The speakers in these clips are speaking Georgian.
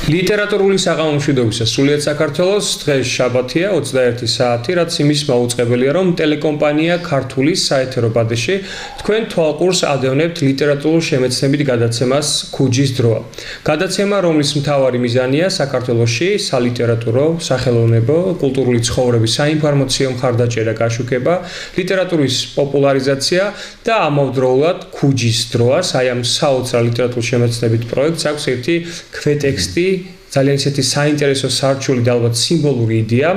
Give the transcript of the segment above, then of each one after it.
ლიტერატურული საღამომშვიდობისა სრულიად საქართველოს დღეს შაბათია 21 საათი, რაც იმის მაუწყებელია, რომ ტელეკომპანია ქართულის საეთერო ბადეში თქვენ თვალყურს ადევნებთ ლიტერატურულ შემეცნებით გადაცემას ქუჯის დროა. გადაცემა, რომლის მთავარი მიზანია საქართველოში სალიტერატურო, სახელოვნებო, კულტურული ცხოვრების საინფორმაციო მხარდაჭერა, გაშუქება, ლიტერატურის პოპულარიზაცია და ამავდროულად ქუჯის დროას, აი ამ საოცარ ლიტერატურულ შემეცნებით პროექტს აქვს ერთი ქვეტექსტი, ძალიან ისეთი საინტერესო სარჩული და ალბათ სიმბოლური იდეა.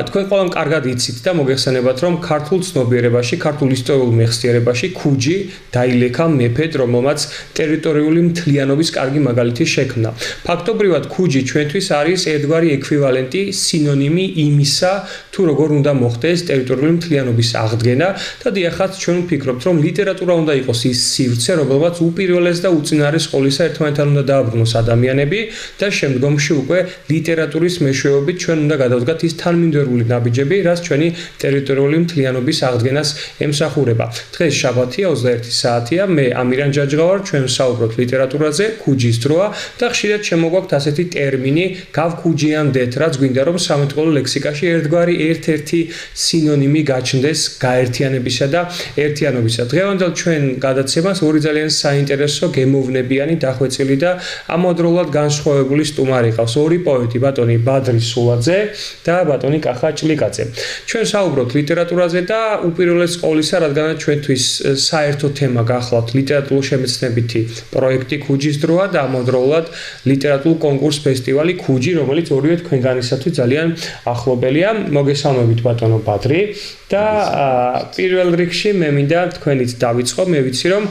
თქვენ ყველამ კარგად იცით და მოგეხსენებათ, რომ ქართულ ცნობიერებაში, ქართულ ისტორიულ მეხსიერებაში ქუჯი დაილექა მეფედ, რომელმაც ტერიტორიული მთლიანობის კარგი მაგალითი შექმნა. ფაქტობრივად ქუჯი ჩვენთვის არის ერთგვარი ექვივალენტი, სინონიმი იმისა, თუ როგორ უნდა მოხდეს ტერიტორიული მთლიანობის აღდგენა და დიახაც ჩვენ ვფიქრობთ, რომ ლიტერატურა უნდა იყოს ის სივრცე, რომელმაც უპირველეს და უწინარეს ყოვლისა ერთმანეთთან უნდა დააბრუნოს ადამიანები და შემდგომში უკვე ლიტერატურის მეშვეობით ჩვენ უნდა გადავდგათ ის თანმიმდევრული ნაბიჯები, რაც ჩვენი ტერიტორიული მთლიანობის აღდგენას ემსახურება. დღეს შაბათია 21 საათია, მე ამირან ჯაჯღავარ, ჩვენ ვსაუბრობთ ლიტერატურაზე, ქუჯის დროა და ხშირად შემოგვაქვთ ასეთი ტერმინი გავქუჯიანდეთ, რაც გვინდა რომ სამეთყოლო ლექსიკაში ერთგვარი ერთ-ერთი სინონიმი გაჩნდეს გაერთიანებისა და ერთიანობისა. დღევანდელ ჩვენ გადაცემას ორი ძალიან საინტერესო, გემოვნებიანი, დახვეწილი და ამავდროულად განსხვავებული სტუმარი ყავს, ორი პოეტი, ბატონი ბადრი სულაძე და ბატონი კახა ჭლიკაძე. ჩვენ საუბრობთ ლიტერატურაზე და უპირველეს ყოვლისა, რადგანაც ჩვენთვის საერთო თემა გახლავთ ლიტერატურულ შემეცნებითი პროექტი ქუჯის დროა და ამავდროულად ლიტერატურულ კონკურს ფესტივალი ქუჯი, რომელიც ორივე თქვენგანისათვის ძალიან ახლობელია. მოგესალმებით ბატონო ბადრი და პირველ რიგში მე მინდა თქვენით დავიწყო, მე ვიცი რომ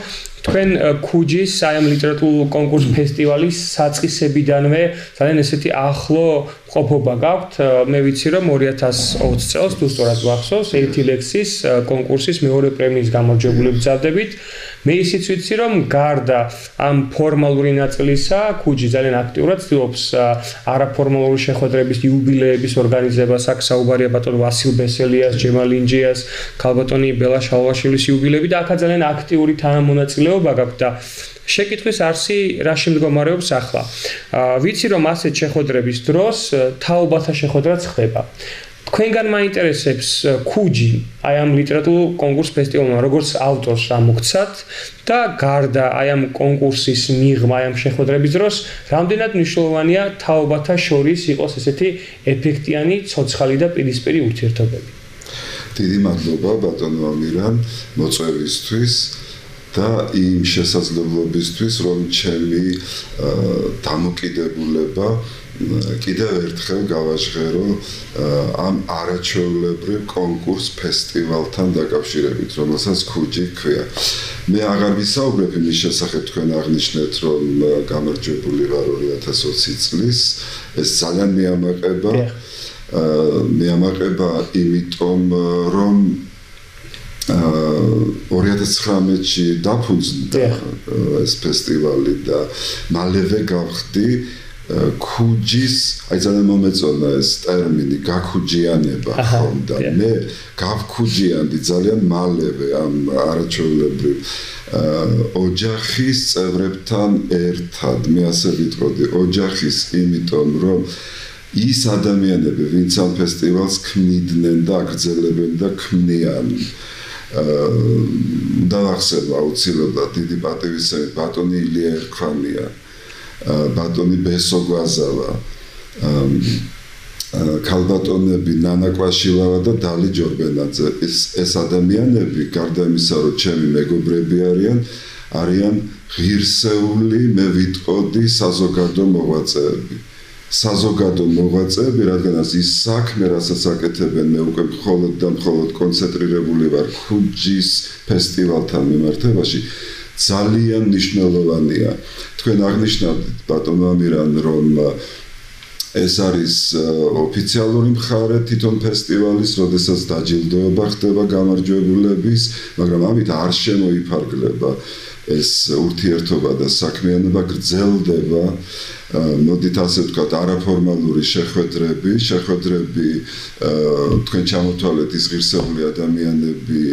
თქვენ ქუჯის აი ამ ლიტერატურულ კონკურს ფესტივალის საწყისებიდანვე ძალიან ესეთი ახლო ყოფობა გაქვთ. მე ვიცი რომ 2020 წელს თუ სწორად ვახსოვს, ერთი ლექსის კონკურსის მეორე პრემიის გამარჯვებული გზადებით. მე ისიც ვიცი რომ გარდა ამ ფორმალური ნაწილისა, ქუჯი ძალიან აქტიურად ცდილობს არაფორმალური შეხვედრების, იუბილეების ორგანიზებას. აქ საუბარია ბატონ ვასილ ბესელიას, ჯემალ ინჯიას, ქალბატონი ბელა შალვაშვილის იუბილეები და აქა ძალიან აქტიური თანამონაწილეობა გაქვთ და შეკითხვის არსი რა შემდგომარეობს ახლა. ვიცი რომ ასეთ შეხვედრების დროს თაობათა შეხვედრაც ხდება. თქვენგან მაინტერესებს ქუჯი აი ამ ლიტერატურულ კონკურს ფესტივალმა როგორც ავტორს რა მოგცათ და გარდა აი ამ კონკურსის მიღმა აი ამ შეხვედრების დროს რამდენად მნიშვნელოვანია თაობათა შორის იყოს ესეთი ეფექტიანი, ცოცხალი და პირისპირი ურთიერთობები. დიდი მადლობა ბატონო ამირან მოწვევისთვის და იმ შესაძლებლობისთვის, რომ ჩემი დამოკიდებულება კიდევ ერთხელ გავაჟღერო ამ არაჩვეულებრივ კონკურს ფესტივალთან დაკავშირებით, რომელსაც ქუჯი ჰქვია. მე აღარ ვისაუბრებ იმის შესახებ, თქვენ აღნიშნეთ, რომ გამარჯვებული ვარ 2020 წლის, ეს ძალიან მეამაყება, იმიტომ რომ 2019-ში დაფუძნდა ეს ფესტივალი და მალევე გავხდი ქუჯის, აი ძალიან მომეწონა ეს ტერმინი გაქუჯიანება ხომ და მე გავქუჯიანდი ძალიან მალევე ამ არაჩვეულებრივ ოჯახის წევრებთან ერთად. მე ასე ვიტყოდი ოჯახის, იმიტომ რომ ის ადამიანები, ვინც ამ ფესტივალს ქმნიდნენ და აგრძელებენ და ქმნიან, დავახსენო აუცილებლად დიდი პატივისცემით ბატონი ილია ერქვანია, ბატონი ბესო გვაზავა, ქალბატონები ნანა კვაშილავა და დალი ჯორბენაძე. ეს ადამიანები, გარდა იმისა, რომ ჩემი მეგობრები არიან ღირსეული, მე ვიტყოდი საზოგადო მოღვაწეები. საზოგადო მოღვაწეები, რადგანაც ის საქმე, რასაც აკეთებენ, მე უკვე მხოლოდ და მხოლოდ კონცენტრირებული ვარ ქუჯის ფესტივალთან მიმართებაში, ძალიან მნიშვნელოვანია. თქვენ აღნიშნავთ ბატონო ამირან, რომ ეს არის ოფიციალური მხარე თვითონ ფესტივალის, როდესაც დაჯილდოება ხდება გამარჯვებულების, მაგრამ ამით არ შემოიფარგლება ეს ურთიერთობა და საქმიანობა გრძელდება მოდით ასე ვთქვათ არაფორმალური შეხვედრები თქვენ ჩამოთვალეთ ის ღირსეული ადამიანები,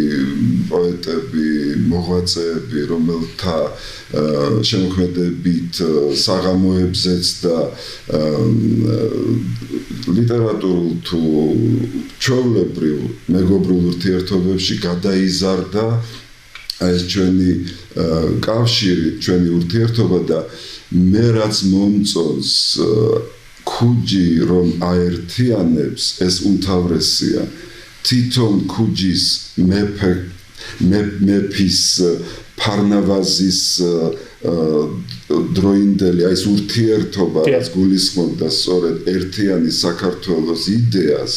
პოეტები, მოღვაწეები, რომელთა შემოქმედებით საღამოებზეც და ლიტერატურულ თუ ჩვეულებრივ მეგობრულ ურთიერთობებში გადაიზარდა ეს ჩვენი კავშირი, ჩვენი ურთიერთობა და მე რაც მომწონს ქუჯი რომ აერთიანებს ეს უმთავრესია თვითონ ქუჯის მეფის ფარნავაზის დროინდელი ეს ურთიერთობა რაც გულისხმობდა სწორედ ერთიანი საქართველოს იდეას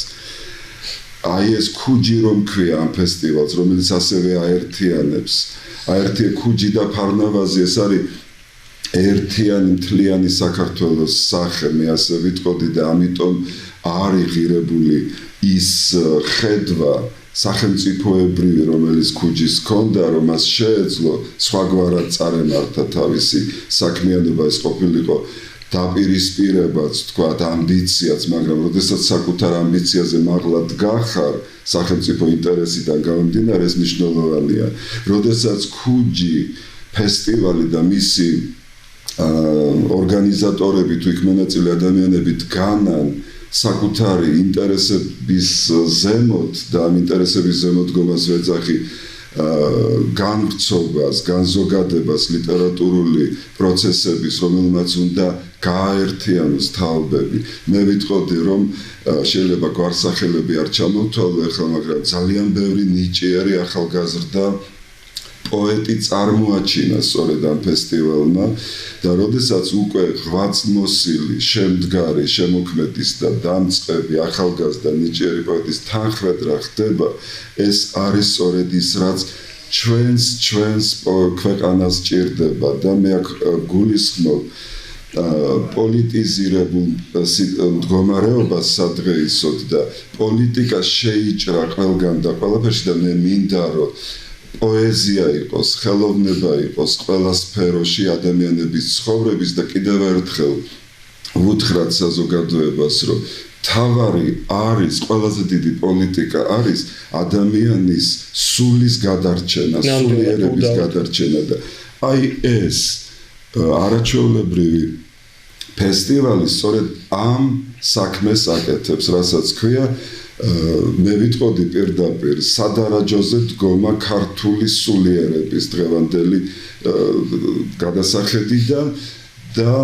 აი ეს ქუჯი რომ ქვია ამ ფესტივალს რომელიც ასევე აერთიანებს ქუჯი და ფარნავაზი ეს არის ერთიანი მთლიანი საქართველოს სახე მე ასე ვიტყოდი და ამიტომ არის ღირებული ის ხედვა სახელმწიფოებრივი რომელიც ქუჯის ჰქონდა რომ მას შეეძლო სხვაგვარად წარემართა თავისი საქმიანობა ეს ყოფილიყო დაპირისპირებაც თქვათ ამბიციაც მაგრამ როდესაც საკუთარ ამბიციაზე მაღლა დგახარ სახელმწიფო ინტერესიდან გამომდინარე ეს მნიშვნელოვანია როდესაც ქუჯი ფესტივალი და მისი ორგანიზატორები თუ იქ მონაწილე ადამიანები დგანან საკუთარი ინტერესების ზემოთ და ამ ინტერესების ზემოთ დგომას ვეძახი განვრცობას, განზოგადებას ლიტერატურული პროცესების, რომელმაც უნდა გააერთიანოს თაობები. მე ვიტყოდი, რომ შეიძლება გვარსახელები არ ჩამოვთვალო ახლა, მაგრამ ძალიან ბევრი ნიჭიერი ახალგაზრდა პოეტი წარმოაჩინა სწორედ ამ ფესტივალმა და როდესაც უკვე ღვაწლმოსილი, შემდგარი, შემოქმედის და დამწყები ახალგაზრდა ნიჭიერი პოეტის თანხმედრა ხდება, ეს არის სწორედ ის, რაც ჩვენს ქვეყანას ჭირდება და მე აქ გულისხმობ პოლიტიზირებულ მდგომარეობას სადღეისოდ და პოლიტიკა შეიჭრა ყველგან და ყველაფერში და მე მინდა რომ პოეზია იყოს, ხელოვნება იყოს ყველა სფეროში ადამიანების ცხოვრების და კიდევ ერთხელ ვუთხრათ საზოგადოებას, რომ თავარი არის, ყველაზე დიდი პოლიტიკა არის ადამიანის სულის გადარჩენა, სულიერების გადარჩენა და აი ეს არაჩვეულებრივი ფესტივალი სწორედ ამ საქმეს აკეთებს, რასაც ქვია მე ვიტყოდი პირდაპირ სადარაჯოზე დგომა ქართული სულიერების დღევანდელი გადასახედიდან და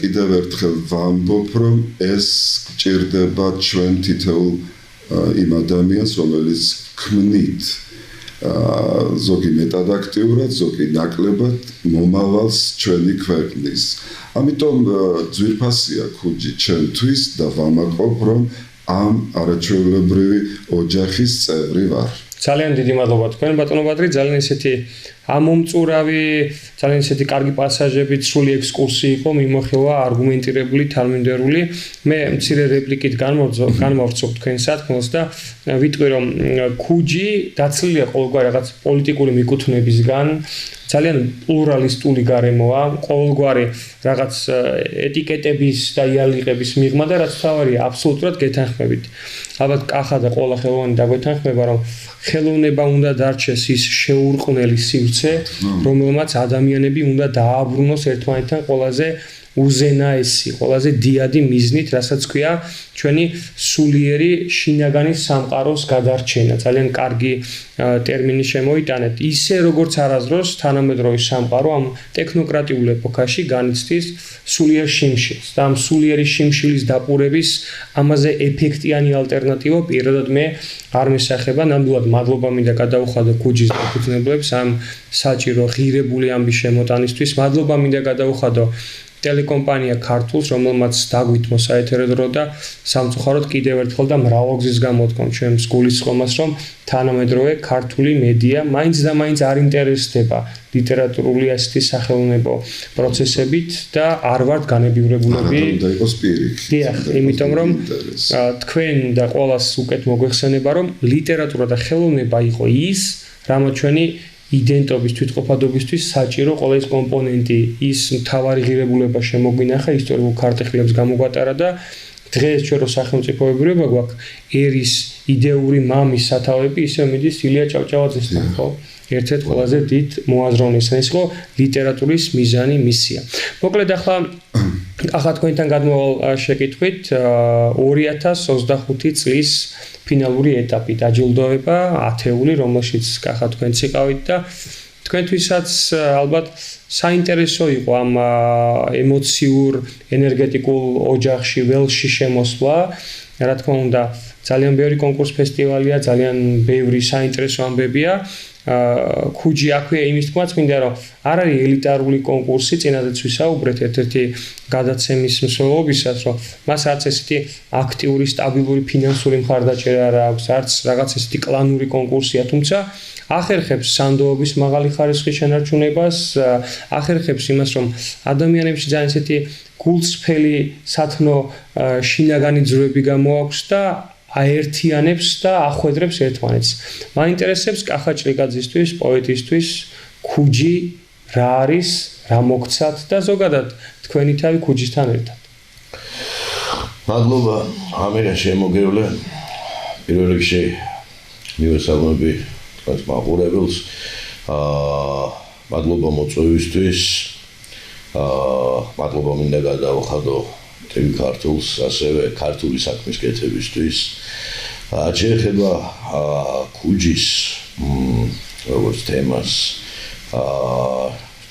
კიდევ ერთხელ ვამბობ რომ ეს ჭირდება ჩვენ თითოეულ იმ ადამიანს რომელიც ქმნით ზოგი მეტად აქტიურად, ზოგი ნაკლებად მომავალს ჩვენი ქვეყნის. ამიტომ ძვირფასია ქუჯი ჩვენთვის და ვამაყობ რომ ამ არაჩვეულებრივი ოჯახის წევრი ვარ. ძალიან დიდი მადლობა თქვენ ბატონო ბადრი, ძალიან ისეთი ამომწურავი, ძალიან ისეთი კარგი პასაჟებით სრული ექსკურსი იყო, მიმოხილვა არგუმენტირებული, თანმიმდევრული. მე მცირე რეპლიკით განმოვწევ თქვენ სათქმელს და ვიტყვი რომ ქუჯი დაცლილია ყოველგვარი რაღაც პოლიტიკური მიკუთვნებისგან, ძალიან პლურალისტული გარემოა, ყოველგვარი რაღაც ეტიკეტების და იალიყების მიღმა და რაც თავარია აბსოლუტურად გეთანხმებით. ალბათ კახა და ყველა ხელოვანი დაგვეთანხმება რომ ხელოვნება უნდა დარჩეს ის შეურყვნელი სივრცე, რომელმაც ადამიანები უნდა დააბრუნოს ერთმანეთთან ყველაზე უზენაესი, ყველაზე დიადი მიზნით, რასაც ქვია ჩვენი სულიერი შინაგანი სამყაროს გადარჩენა. ძალიან კარგი ტერმინი შემოიტანეთ. ისე როგორც არასდროს თანამედროვე სამყარო ამ ტექნოკრატიულ ეპოქაში განიცდის სულიერ შიმშილს და ამ სულიერი შიმშილის დაპურების ამაზე ეფექტიანი ალტერნატივა პირადად მე არ მისახება. ნამდვილად მადლობა მინდა გადაუხადო ქუჯის დაფუძნებლებს ამ საჭირო ღირებული ამბის შემოტანისთვის. მადლობა მინდა გადაუხადო ტელეკომპანია ქართულს, რომელმაც დაგვითმო საეთერო დრო და სამწუხაროდ კიდევ ერთხელ და მრავალგზის გამოთქვამ ჩვენს გულისხმობას, რომ თანამედროვე ქართული მედია მაინც და მაინც არ ინტერესდება ლიტერატურული ასეთი სახელოვნებო პროცესებით და არ ვართ განებივრებულები. უნდა იყოს პირიქით. დიახ, იმიტომ რომ თქვენ და ყველას უკეთ მოგვეხსენება, რომ ლიტერატურა და ხელოვნება იყო ის, რამაც ჩვენი იდენტობის თვითყოფადობისთვის საჭირო ყველა ის კომპონენტი, ის მთავარი ღირებულება შემოგვინახა, ისტორიულ ქარტეხილებს გამოგვატარა და დღეს ჩვენ რო სახელმწიფოებრიობა გვაქვს, ერის იდეური მამის სათავეები ისე მიდის ილია ჭავჭავაძესთან, ხო? ერთ-ერთ ყველაზე დიდ მოაზროვნეს, ეს იყო ლიტერატურის მიზანი, მისია. მოკლედ ახლა თქვენთან გადმოვალ შეკითხვით 2025 წლის ფინალური ეტაპი დაჯილდოება 10-ეული, რომელშიც კახა თქვენც იყავით და თქვენთვისაც ალბათ საინტერესო იყო ამ ემოციურ ენერგეტიკულ ოჯახში ველში შემოსვლა. რა თქმა უნდა, ძალიან ბევრი კონკურს ფესტივალია, ძალიან ბევრი საინტერესო ამბებია. ქუჯი აქვეა იმის თქმაც მინდა რომ არ არის ელიტარული კონკურსი, წინადაც ვისაუბრეთ ერთ-ერთი გადაცემის მსვლელობისას, რომ მას არც ესეთი აქტიური, სტაბილური ფინანსური მხარდაჭერა არ აქვს, არც რაღაც ესეთი კლანური კონკურსია, თუმცა ახერხებს სანდოობის მაღალი ხარისხის შენარჩუნებას, ახერხებს იმას, რომ ადამიანებში ძალიან ესეთი გულწრფელი სათნო შინაგანი ძროები გამოაქვს და აერთიანებს და ახვედრებს ერთმანეთს. მაინტერესებს კახა ჭრიკაძისთვის, პოეტისთვის, ქუჯი რა არის, რა მოგცათ და ზოგადად თქვენი თავი ქუჯისთან ერთად. მადლობა ამერა შემოგევლე. პირველ რიგში მივესალმები თქვენს მაყურებელს. მადლობა მოწვევისთვის. მადლობა მინდა გადავხადო TV ქართულს, ასევე ქართული საქმის კეთებისთვის. შეეხება ქუჯის როგორც თემას,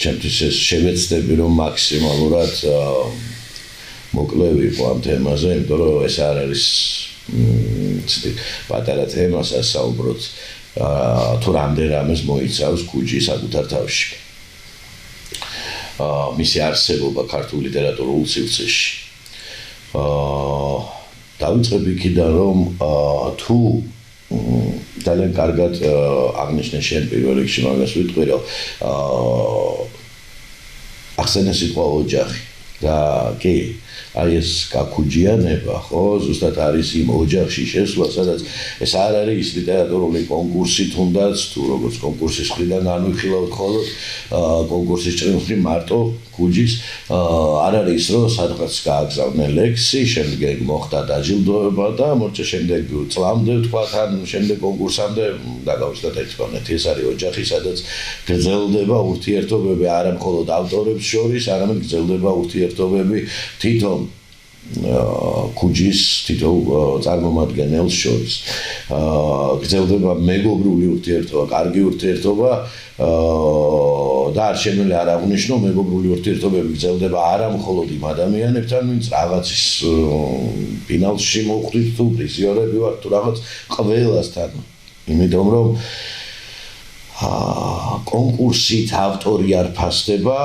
ჩემთვის ეს შევეცდები რომ მაქსიმალურად მოკლე ვიყო ამ თემაზე, იმიტომ რომ ეს არ არის ცოტა პატარა თემა, სასაუბროთ თუ რამდენ რამეს მოიცავს ქუჯი საკუთარ თავში. მისი არსებობა ქართულ ლიტერატურულ სივრცეში. დავიწყებ იქიდან რომ თუ ძალიან კარგად აღნიშნე შენ პირველ რიგში მაგას ვიტყვი რომ ახსენე სიტყვა ოჯახი და კი აი ეს კაქუჯიანება ხო ზუსტად არის იმ ოჯახში შესვლა სადაც ეს არ არის ის ლიტერატურული კონკურსი თუნდაც თუ როგორც კონკურსის მხრიდან განვიხილავთ ხოლმე კონკურსის ჭრილში მარტო ქუჯის არ არის რომ სადღაც გააგზავნე ლექსი შემდეგ მოხდა დაჯილდოება და მორჩა შემდეგ წლამდე თქვა თან შემდეგ კონკურსამდე დაგავსდა ერთმანეთი ეს არის ოჯახი სადაც გრძელდება ურთიერთობები არა მხოლოდ ავტორებს შორის არამედ გრძელდება ურთიერთობები თვითონ ქუჯის თითო წარმომადგენელს შორის გრძელდება მეგობრული ურთიერთობა, კარგი ურთიერთობა და არ შემიძლია არ აღნიშნო მეგობრული ურთიერთობები გრძელდება არა მხოლოდ იმ ადამიანებთან, ვინც რაღაცის ფინალში მოხვდით თუ პრიზიორები ვართ თუ რაღაც ყველასთან, იმიტომ რომ კონკურსით ავტორი არ ფასდება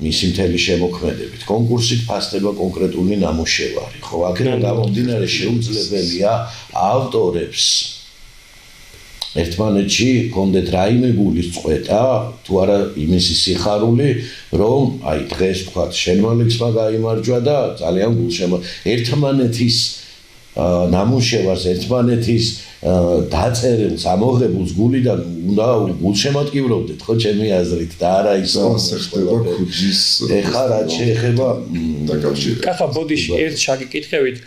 მისი მთელი შემოქმედებით. კონკურსით ფასდება კონკრეტული ნამუშევარი. ხო, აქედან გამომდინარე შეუძლებელია ავტორებს ერთმანეთში კონდეთ რაიმე გულის წყვეტა, თუ არა იმისი სიხარული, რომ აი დღეს თქვა შენმა ლექსმა გაიმარჯვა და ძალიან ერთმანეთის ნამუშევარს ერთმანეთის დაწერილს ამოღებულს გულიდან უნდა გულშემატკივრობდეთ ხო ჩემი აზრით და არა ის ხდება ქუჯის ეხლა რა შეეხება დაკავშირებით. კახა ბოდიში ერთ შეგიკითხებით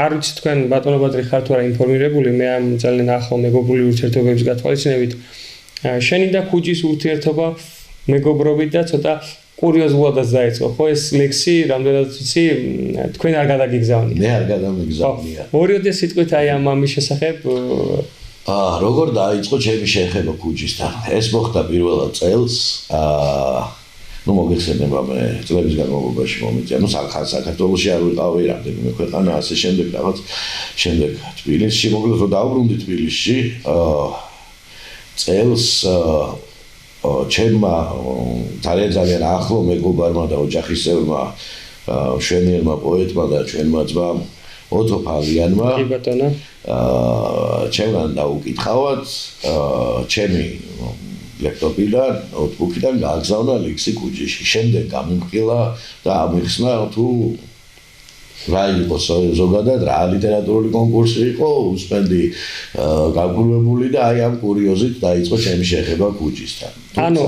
არ ვიცი თქვენ ბატონო ბადრი ხართ თუ არა ინფორმირებული მე ამ ძალიან ახლო მეგობრული ურთიერთობების გათვალისწინებით შენი და ქუჯის ურთიერთობა მეგობრობით და ცოტა კურიოზულადაც დაიწყო ხო ეს ლექსი რამდენად ვიცი თქვენ არ გადაგიგზავნით მე არ გადამიგზავნია ორიოდე სიტყვით აი ამ ამის შესახებ როგორ დაიწყო ჩემი შეხება ქუჯისთან ეს მოხდა პირველად წელს ну მოგეხსენება მე წლების განმავლობაში მომიწია ну საქართველოში არ ვიყავი რამდენიმე ქვეყანა ასე შემდეგ რაღაც შემდეგ თბილისში მოკლედ რომ დავბრუნდი თბილისში წელს ჩემმა ძალიან ახლო მეგობარმა და ოჯახის წევრმა მშვენიერმა პოეტმა და ჩვენმა ძმამ ოტო ფალიანმა კი ბატონო ჩემთან დაუკითხავად ჩემი ლეპტოპიდან, ნოუთბუქიდან გააგზავნა ლექსი ქუჯიში. შემდეგ გამიმყილა და ამიხსნა თუ რა იყო ზოგადად რა ლიტერატურული კონკურსი იყო უსმენდი გაგულებული და აი ამ კურიოზით დაიწყო ჩემი შეხება ქუჯისთან. ანუ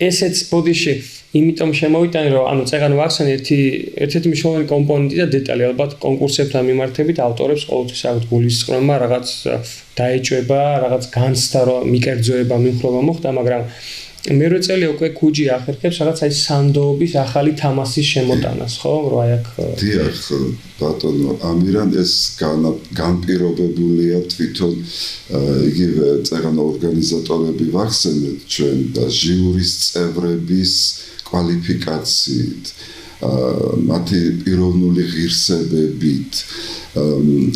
ესეც ბოდიში იმიტომ შემოვიტანე რომ ანუ წეგან ვახსენე ერთ-ერთი მნიშვნელოვანი კომპონენტი და დეტალი ალბათ კონკურსებთან მიმართებით ავტორებს ყოველთვის აქვს გულისწყრომა რაღაც დაეჭვება რაღაც განცდა რომ მიკერძოება მიმხლობა მოხდა მაგრამ მერვე წელი უკვე ქუჯი ახერხებს რაღაც აი სანდოობის ახალი თამასის შემოტანას ხო რომ აი აქ დიახ ბატონო ამირან ეს განპირობებულია თვითონ იგივე წეგან ორგანიზატორები ვახსენეთ ჩვენ და ჟიურის წევრების კვალიფიკაციით მათი პიროვნული ღირსებებით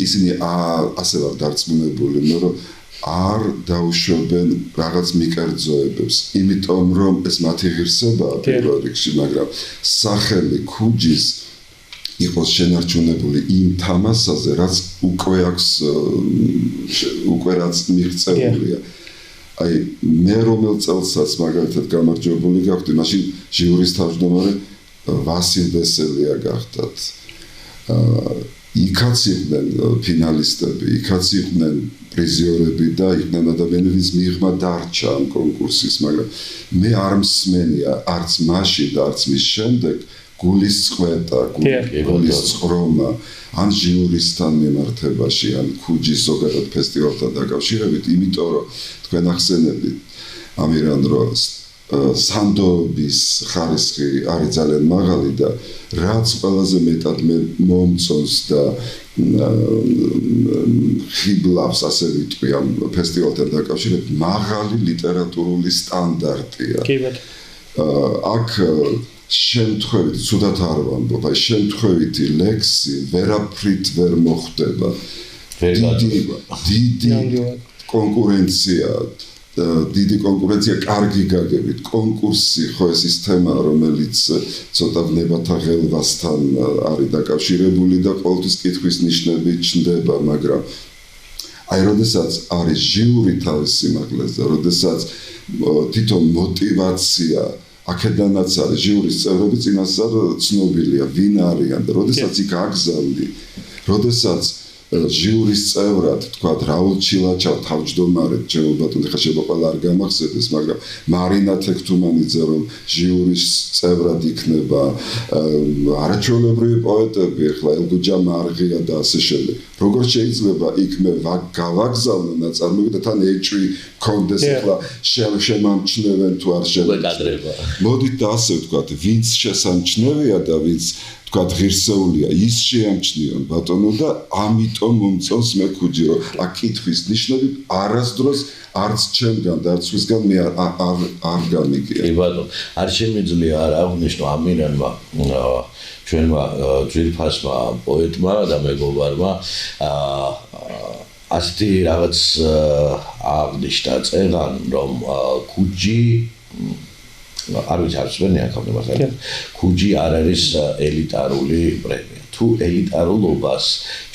ისინი ასე ვარ დარწმუნებული რომ არ დაუშვებენ რაღაც მიკერძოებებს იმიტომ რომ ეს მათი ღირსებაა პირველ რიგში მაგრამ სახელი ქუჯის იყოს შენარჩუნებული იმ თამასაზე რაც უკვე აქვს უკვე რაც მიღწეულია აი მე რომელ წელსაც მაგალითად გამარჯვებული გავხდი მაშინ ჟიურის თავმჯდომარე ვასილ ვესელია გახდათ იქაც იყვნენ ფინალისტები იქაც იყვნენ პრიზიორები და იყვნენ ადამიანები ვინც მიღმა დარჩა ამ კონკურსის მაგრამ მე არ მსმენია არც მაშინ და არც მის შემდეგ გულის წყვეტა გულის წრომა ან ჟიურისთან მიმართებაში ან ქუჯის ზოგადად ფესტივალთან დაკავშირებით იმიტომ რომ თქვენ ახსენებით ამირან რომ სანდოობის ხარისხი არის ძალიან მაღალი და რაც ყველაზე მეტად მომწონს და ხიბლავს ასე ვიტყვი ამ ფესტივალთან დაკავშირებით მაღალი ლიტერატურული სტანდარტია. აქ შემთხვევით ცუდად არ ვამბობ, აი შემთხვევითი ლექსი ვერაფრით ვერ მოხდება. დიდი კონკურენცია დიდი კონკურენცია კარგი გაგებით კონკურსი ხო ეს ის თემა რომელიც ცოტა ნებათა ღელვასთან არის დაკავშირებული და ყოველთვის კითხვის ნიშნები ჩნდება მაგრამ აი როდესაც არის ჟიური თავის სიმაღლეზე როდესაც თვითონ мотиваცია აქედანაც არის ჟიურის წევრები წინასწარ ცნობილია ვინ არიან და როდესაც იქ აგზავდი როდესაც ჟიურის წევრად თქვა რაულ ჩილაჩა თავმჯდომარედ ჩემო ბატონო ხა შემოყალა არ გამახსენდეს მაგრამ მარინა თექთუმანიძე რომ ჟიურის წევრად იქნება არაჩვეულებრივი პოეტები ხლა ელგუჯა მარღია და ასე შემდეგ როგორ შეიძლება იქ მე გავაგზავნო ნაწარმოები და თან ეჭვი კონდეს ხლა შემამჩნევენ თუ არ შემამჩნევენ მოდით და ასე ვთქვათ ვინც შესამჩნევია და ვინც თქვათ ღირსეულია ის შეამჩნიონ ბატონო და ამიტომ მომწონს მე ქუჯი რომ აქ კითხვის ნიშნები არასდროს არც ჩემგან და არც ვისგან მე არ გამიგია კი ბატონო არ შემიძლია არ აღნიშნო ამირანმა ჩვენმა ძვირფასმა პოეტმა და მეგობარმა ასეთი რაღაც აღნიშნა წეგან რომ ქუჯი არ ვიცი არ ვსვენია ხომ ქუჯი არ არის ელიტარული პრემია თუ ელიტარულობას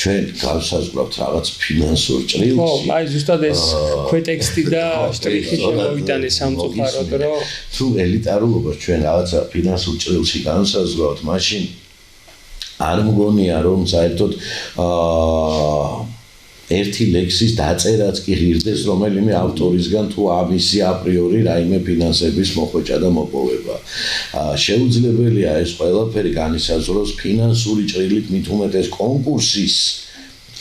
ჩვენ გავსაზღვრავთ რაღაც ფინანსურ ჭრილში ხო აი ზუსტად ეს ქვეტექსტი და შტრიხი შემოვიტანე სამწუხაროდ რომ თუ ელიტარულობას ჩვენ რაღაც ფინანსურ ჭრილში გავსაზღვრავთ მაშინ არ მგონია რომ საერთოდ ერთი ლექსის დაწერაც კი ღირდეს რომელიმე ავტორისგან თუ ამისი აპრიორი რაიმე ფინანსების მოხვეჭა და მოპოვება. შეუძლებელია ეს ყველაფერი განისაზღვროს ფინანსური ჭრილით მით უმეტეს კონკურსის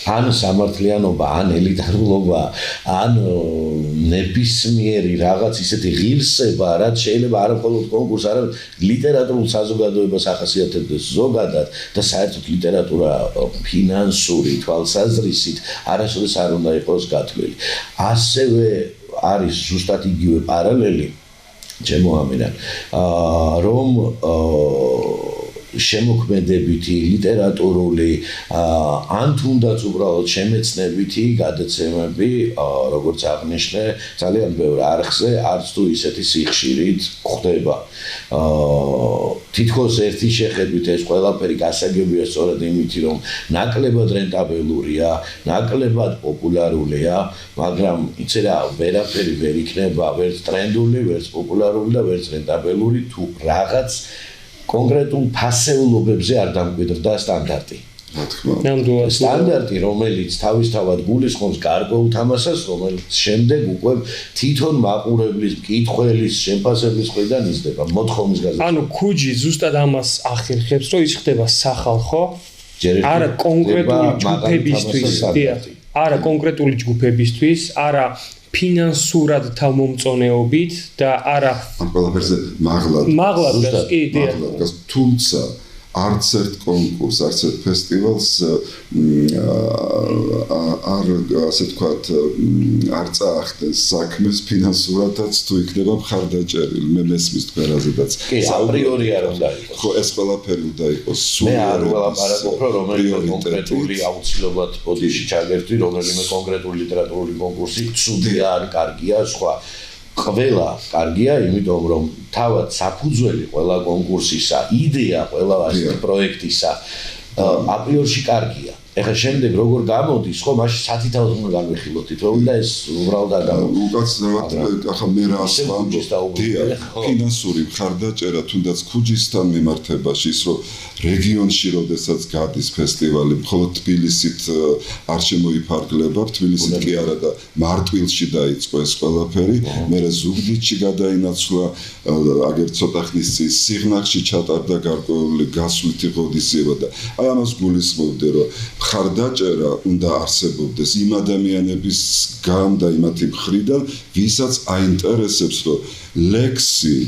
ან სამართლიანობა, ან ელიტარულობა, ან ნებისმიერი რაღაც ისეთი ღირსება, რაც შეიძლება არა მხოლოდ კონკურსს, არამედ ლიტერატურულ საზოგადოებას ახასიათებდეს ზოგადად და საერთოდ ლიტერატურა ფინანსური თვალსაზრისით არასოდეს არ უნდა იყოს გათვლილი. ასევე არის ზუსტად იგივე პარალელი, ჩემო ამირან, რომ შემოქმედებითი ლიტერატურული ან თუნდაც უბრალოდ შემეცნებითი გადაცემები როგორც აღნიშნე ძალიან ბევრ არხზე არც თუ ისეთი სიხშირით ხდება თითქოს ერთი შეხედვით ეს ყველაფერი გასაგებია სწორედ იმით რომ ნაკლებად რენტაბელურია ნაკლებად პოპულარულია მაგრამ იცი რა ვერაფერი ვერ იქნება ვერც ტრენდული ვერც პოპულარული და ვერც რენტაბელური თუ რაღაც კონკრეტულ ფასეულობებზე არ დამკვიდრდა სტანდარტი. ნამდვილად სტანდარტი, რომელიც თავისთავად გულისხმობს გარკვეულ თამაშას, რომელიც შემდეგ უკვე თვითონ მაყურებლის, მკითხველის, შემფასებლის მხრიდან იზრდება, მოთხოვნის გაზრდა. ანუ ქუჯი ზუსტად ამას ახერხებს, რომ ის ხდება სახალხო, არა კონკრეტული ჯგუფებისთვის, არა კონკრეტული ჯგუფებისთვის, არა ფინანსურად თავმომწონეობით და არა ამ ყველაფერზე მაღლად თუმცა არც ერთ კონკურს, არც ერთ ფესტივალს ასე ვთქვათ, არ წაახდენს საქმეს ფინანსურადაც თუ იქნება მხარდაჭერილი. მე მესმის თქვენ რაზედაც. კი, აპრიორი არ უნდა იყოს. ხო, ეს ყველაფერი უნდა იყოს მე არ ვლაპარაკობ, რომ რომელიმე კონკრეტული აუცილებლად ბოდიში ჩაგერთვი, რომელიმე კონკრეტული ლიტერატურული კონკურსი ცუდია ან კარგია, სხვა ყველა კარგია, იმიტომ რომ თავად საფუძველი ყველა კონკურსისა, იდეა ყველა ასეთი პროექტისა აპრიორში კარგია. ეხლა შემდეგ როგორ გამოდის, ხო, მაშინ სათითაოდ უნდა განვიხილოთ თითოეული და ეს უბრალოდ არ გამოდის. უკაცრავად ახლა მე რა ვამბობ, ფინანსური მხარდაჭერა თუნდაც ქუჯისთან მიმართებაში, ის რომ რეგიონში როდესაც გადის ფესტივალი, მხოლოდ თბილისით არ შემოიფარგლება, თბილისით კი არა და მარტვილში დაიწყო ეს ყველაფერი, მერე ზუგდიდში გადაინაცვლა, აგერ ცოტა ხნის წინ სიღნაღში ჩატარდა გარკვეული გასვლითი ღონისძიება და აი ამას გულისხმობდი, რომ მხარდაჭერა უნდა არსებობდეს იმ ადამიანების და იმათი მხრიდან, ვისაც აინტერესებს, რომ ლექსი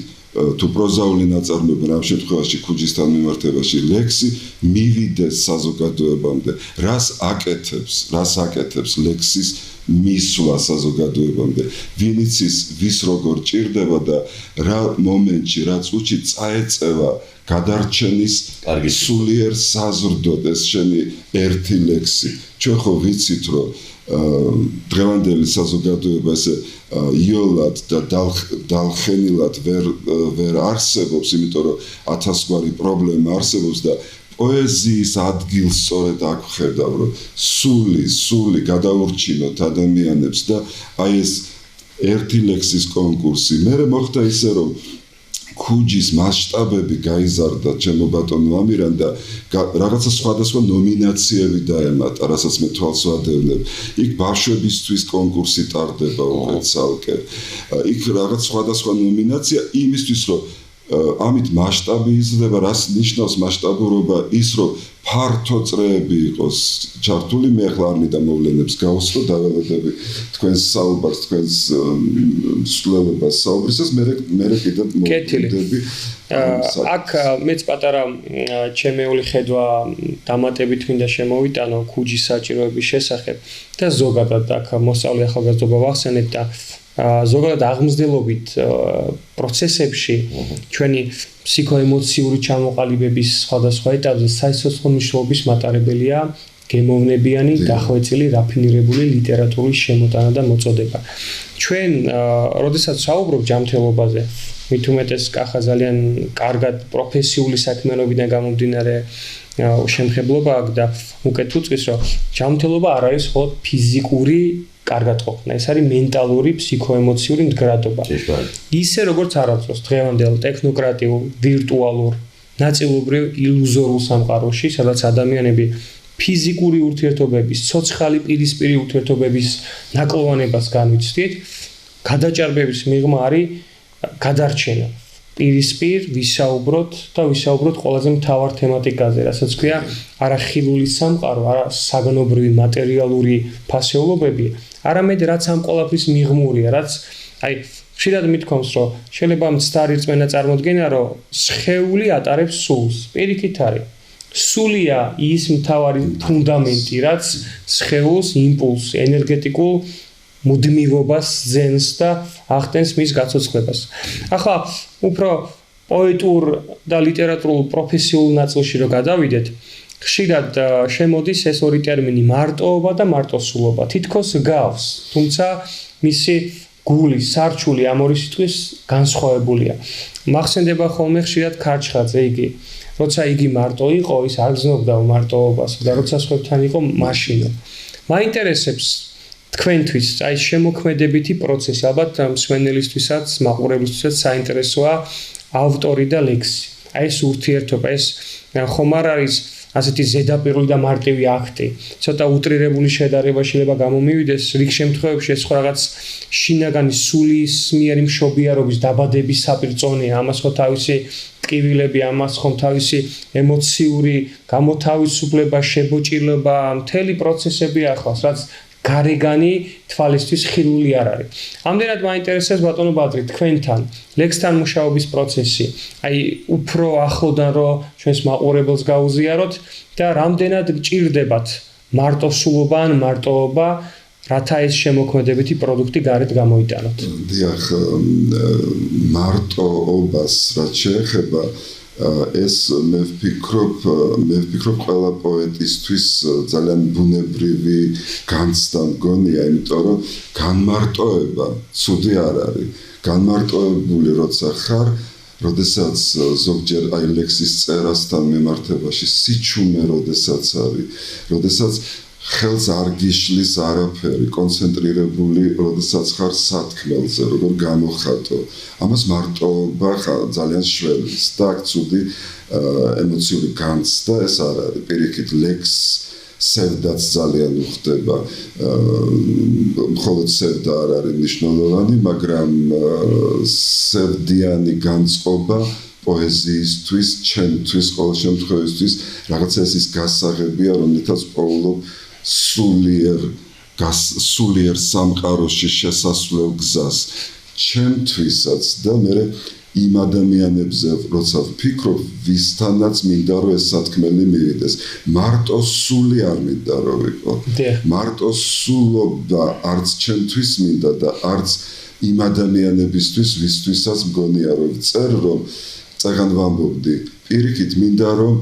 თუ პროზაული ნაწარმოები ამ შემთხვევაში ქუჯისთან მიმართებაში ლექსი მივიდეს საზოგადოებამდე, რას აკეთებს ლექსის მისვლა საზოგადოებამდე, ვინიც ის ვის როგორ ჭირდება და რა მომენტში, რა წუთში წაეწევა გადარჩენის სულიერ საზრდოდ ეს შენი ერთი ლექსი. ჩვენ ხო ვიცით, რომ დღევანდელი საზოგადოება ესე იოლად და დალხენილად ვერ არსებობს, იმიტომ რომ 1000 გვარი პრობლემა არსებობს და პოეზიის ადგილს სწორედ აქ ვხედავ, რომ სული გადაურჩინოთ ადამიანებს და აი ეს ერთი ლექსის კონკურსი. მერე მოხდა ისე, რომ ქუჯის მასშტაბები გაიზარდა ჩემო ბატონო ამირან და რაღაცა სხვადასხვა ნომინაციები დაემატა, რასაც მე თვალს ვადევნებ. იქ ბავშვებისთვის კონკურსი ტარდება უკვე ცალკე. იქ რაღაც სხვადასხვა ნომინაცია იმისთვის, რომ ამით მასშტაბი იზრდება, რას ნიშნავს მასშტაბურობა, ის რომ ფართო წრეები იყოს ჩართული. მე ახლა არ მინდა მოვლენებს გავუსწრო, დაველოდები თქვენს საუბარს, თქვენს სულელებას საუბრისას, მე კიდევ მოვიდები. აქ მეც პატარა ჩემეული ხედვა დამატებით მინდა შემოვიტანო ქუჯის საჭიროების შესახებ და ზოგადად აქ მოსწავლე ახალგაზრდობა ვახსენებ და ზოგადად აღმზრდელობით პროცესებში ჩვენი ფსიქოემოციური ჩამოყალიბების სხვადასხვა ეტაპზე საერთო მნიშვნელობის მატარებელია გემოვნებიანი, დახვეწილი, რაფინირებული ლიტერატურის შემოტანა და მოწოდება. ჩვენ, როდესაც ვსაუბრობ ჯანმრთელობაზე, მით უმეტეს კახა ძალიან კარგად პროფესიული საქმიანობიდან გამომდინარე შემხებლობა აქვს და უკეთ უწვის, რომ ჯანმრთელობა არ არის მხოლოდ ფიზიკური კარგად ყოფნა, ეს არის მენტალური, ფსიქოემოციური მდგრადობა. ისე როგორც არასდროს დღევანდელ ტექნოკრატიულ, ვირტუალურ, ნაწილობრივ ილუზორულ სამყაროში, სადაც ადამიანები ფიზიკური ურთიერთობების, ცოცხალი პირისპირი ურთიერთობების ნაკლოვანებას განვიცდით, გადაჭარბების მიღმა არის გადარჩენა. პირისპირ ვისაუბროთ და ვისაუბროთ ყველაზე მთავარ თემატიკაზე, რასაც ქვია არა ხილული სამყარო, არა საგნობრივი მატერიალური ფასეულობები, არამედ რაც ამ ყველაფრის მიღმურია, რაც აი ხშირად მithქვამს, რომ შეიძლება მცდარი რწმენა წარმოდგენა, რომ სხეული ატარებს სულს. პირიქით არის. სულია ის მთავარი ფუნდამენტი, რაც სხეულს იმპულსს, ენერგეტიკულ მუდმივობას ძენს და ახდენს მის გაცოცხლებას. ახლა უფრო პოეტურ და ლიტერატურულ პროფესიულ ნაწილში რო გადავიდეთ, ხშირად შემოდის ეს ორი ტერმინი მარტოობა და მარტოსულობა. თითქოს გავს, თუმცა მისი გული, სარჩული ამ ორი სიტყვის განსხვავებულია. მახსენდება ხოლმე ხშირად ქარჩხაძე იგი, როცა იგი მარტო იყო, ის არ გრძნობდა მარტოობას და როცა სხვებთან იყო, მაშინო. მაინტერესებს თქვენთვის აი შემოქმედებითი პროცესი, ალბათ მსმენელისთვისაც, მაყურებლისთვისაც საინტერესოა ავტორი და ლექსი. აი ეს ურთიერთობა, ეს ხომ არ არის ასეთი ზედაპირული და მარტივი აქტი. ცოტა უტრირებული შედარება შეიძლება გამომივიდეს რიგ შემთხვევებში ეს ხო რაღაც შინაგანი სულისმიერი მშობიარობის დაბადების საპირწონეა. ამას ხო თავისი ტკივილები, ამას ხომ თავისი ემოციური გამოთავისუფლება, შებოჭილება, მთელი პროცესები ახლავს, რაც გარეგანი თვალისთვის ხილული არ არის. ამდენად მაინტერესებს ბატონო ბადრი თქვენთან ლექსთან მუშაობის პროცესი. აი უფრო ახლოდან რომ ჩვენს მაყურებელს გაუზიაროთ და რამდენად გჭირდებათ მარტოსულობა ან მარტოობა, რათა ეს შემოქმედებითი პროდუქტი გარეთ გამოიტანოთ. დიახ, მარტოობას რაც შეეხება ეს მე ვფიქრობ ყველა პოეტისთვის ძალიან ბუნებრივი განცდა მგონია, იმიტომ რომ განმარტოება ცუდი არ არის. განმარტოებული როცა ხარ, როდესაც ზოგჯერ აი ლექსის წერასთან მიმართებაში სიჩუმე როდესაც არის, როდესაც ხელს არ გიშლის არაფერი, კონცენტრირებული, როდესაც ხარ სათქმელზე, როგორ გამოხატო. ამას მარტოობა ძალიან შველის და აქ ცუდი ემოციური განცდა ეს არ არის. პირიქით ლექსს სევდაც ძალიან უხდება. მხოლოდ სევდა არ არის მნიშვნელოვანი, მაგრამ სევდიანი განწყობა პოეზიისთვის, ჩემთვის, ყოველ შემთხვევაში რაღაცა ის გასაღებია, რომელთაც პოულობ სულიერ სამყაროში შესასვლელ გზას ჩემთვისაც და მე იმ ადამიანებზე როცა ვფიქრობ ვისთანაც მინდა რომ ეს სათქმელი მივიდეს მარტო სული არ მინდა რომ ვიყო მარტო სულობა არც ჩემთვის მინდა და არც იმ ადამიანებისთვის ვისთვისაც მგონია რომ წერ რომ წეგან ვამბობდი პირიქით მინდა რომ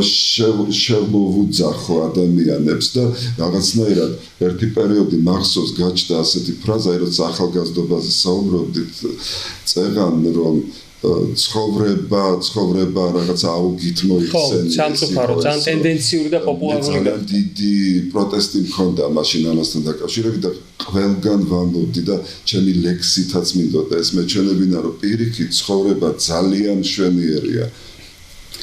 შევმოვუძახო ადამიანებს და რაღაცნაირად ერთი პერიოდი მახსოვს გაჩნდა ასეთი ფრაზა, როცა ახალგაზრდობაზე საუბრობდით, წეგან რომ ცხოვრება რაღაცა აუგით მოიხსენიეს. სამწუხარო, ძალიან ტენდენციური და პოპულარული. ძალიან დიდი პროტესტი მქონდა მაშინ ამასთან დაკავშირებით და ყველგან ვამბობდი და ჩემი ლექსითაც მინდოდა ეს მეჩვენებინა რომ პირიქით ცხოვრება ძალიან მშვენიერია.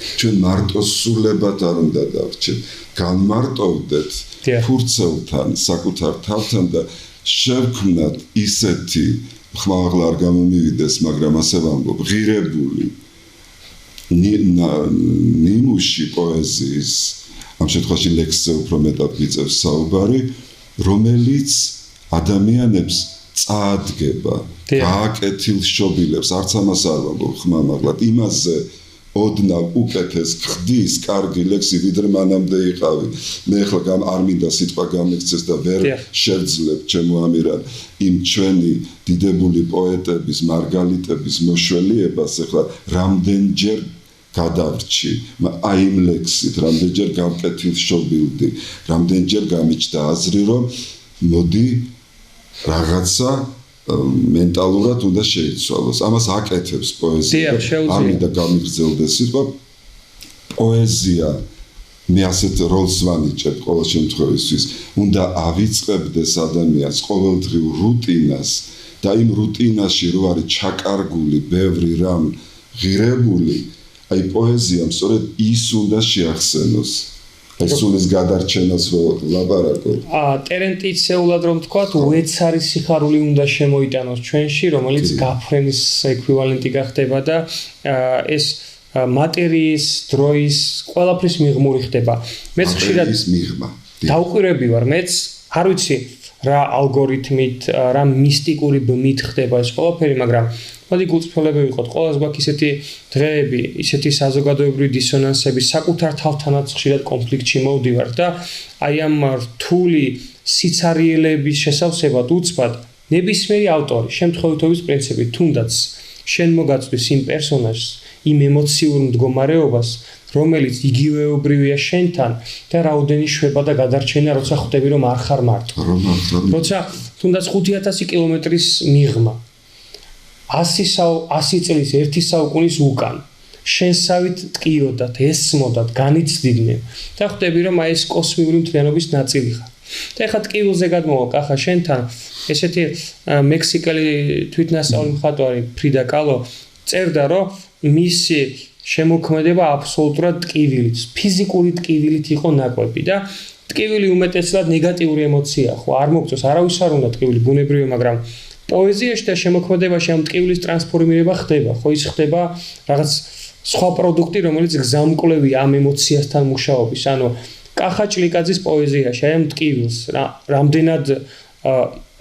ჩვენ მარტოსულებად არ უნდა დავრჩეთ, განმარტოვდეთ ფურცელთან, საკუთარ თავთან და შევქმნათ ისეთი, ხმაღლა არ გამომივიდეს, მაგრამ ასე ვამბობ, ღირებული ნიმუში პოეზიის, ამ შემთხვევაში ლექსზე უფრო მეტად მიწევს საუბარი, რომელიც ადამიანებს წაადგება, გააკეთილშობილებს, არც ამას არ ვამბობ ხმამაღლად, იმაზე ოდნავ უკეთეს ხდის კარგი ლექსი ვიდრე მანამდე იყავი. მე ახლა არ მინდა სიტყვა გამიქცეს და ვერ შევძლებ ჩემო ამირან იმ ჩვენი დიდებული პოეტების, მარგალიტების მოშველიებას ახლა რამდენჯერ გადავრჩი. აი იმ ლექსით რამდენჯერ გავკეთილშობილდი, რამდენჯერ გამიჩნდა აზრი რომ მოდი რაღაცა მენტალურად უნდა შეიცვალოს. ამას აკეთებს პოეზია. არ მინდა გამიგრძელდეს სიტყვა. პოეზია მე ასეთ როლს ვანიჭებ ყოველ შემთხვევაში. უნდა ავიწყებდეს ადამიანს ყოველდღიურ რუტინას და იმ რუტინაში რო არის ჩაკარგული ბევრი რამ ღირებული, აი პოეზიამ სწორედ ის უნდა შეახსენოს. სულის გადარჩენას რო ლაბარაკობ. ტერენტიცეულად რომ ვთქვათ, უეცარი სიხარული უნდა შემოიტანოს ჩვენში, რომელიც გაფრენის ეკვივალენტი გახდება და ეს მატერიის, დროის, ყველაფრის მიღმური ხდება. მეც ხშირად მიღმა. დავყვირები ვარ, მეც არ ვიცი რა ალგორითმით, რა მისტიკური ბმით ხდება ეს ყველაფერი, მაგრამ მოდი გულწრფელები ვიყოთ. ყველას გვაქვს ისეთი დღეები, ისეთი საზოგადოებრივი დისონანსები, საკუთარ თავთანაც ხშირად კონფლიქტში მოვდივართ და აი ამ რთული სიცარიელების შესავსებად უცბად ნებისმიერი ავტორი, შემთხვევითობის პრინციპით, თუნდაც შენ მოგაწვის იმ პერსონაჟს, იმ ემოციურ მდგომარეობას, რომელიც იგივეობრივია შენთან და რაოდენი შვება და გადარჩენა, როცა ხვდები რომ არ ხარ მარტო. როცა თუნდაც 5000 კილომეტრის მიღმა 100 წლის ერთი საუკუნის უკან შენსავით ტკიოდათ, ესმოდათ, განიცდიდნენ და ხვდები რომ აი ეს კოსმიური მთლიანობის ნაწილი ხარ. და ეხლა ტკივილზე გადმოვა კახა შენთან ესეთი მექსიკელი თვითნასწავლი მხატვარი ფრიდა კალო წერდა, რომ მისი შემოქმედება აბსოლუტურად ტკივილით, ფიზიკური ტკივილით იყო ნაკვეთი და ტკივილი უმეტესად ნეგატიური ემოცია ხო, არ მოგწონს, არავის არ უნდა ტკივილი ბუნებრივია, მაგრამ პოეზიაში და შემოქმედებაში ამ ტკივილის ტრანსფორმირება ხდება, ხო, ის ხდება რაღაც სხვა პროდუქტი, რომელიც გზამკვლევია ამ ემოციასთან მუშაობის, ანუ კახა ჭლიკაძის პოეზიაში აი ამ ტკივილს რამდენად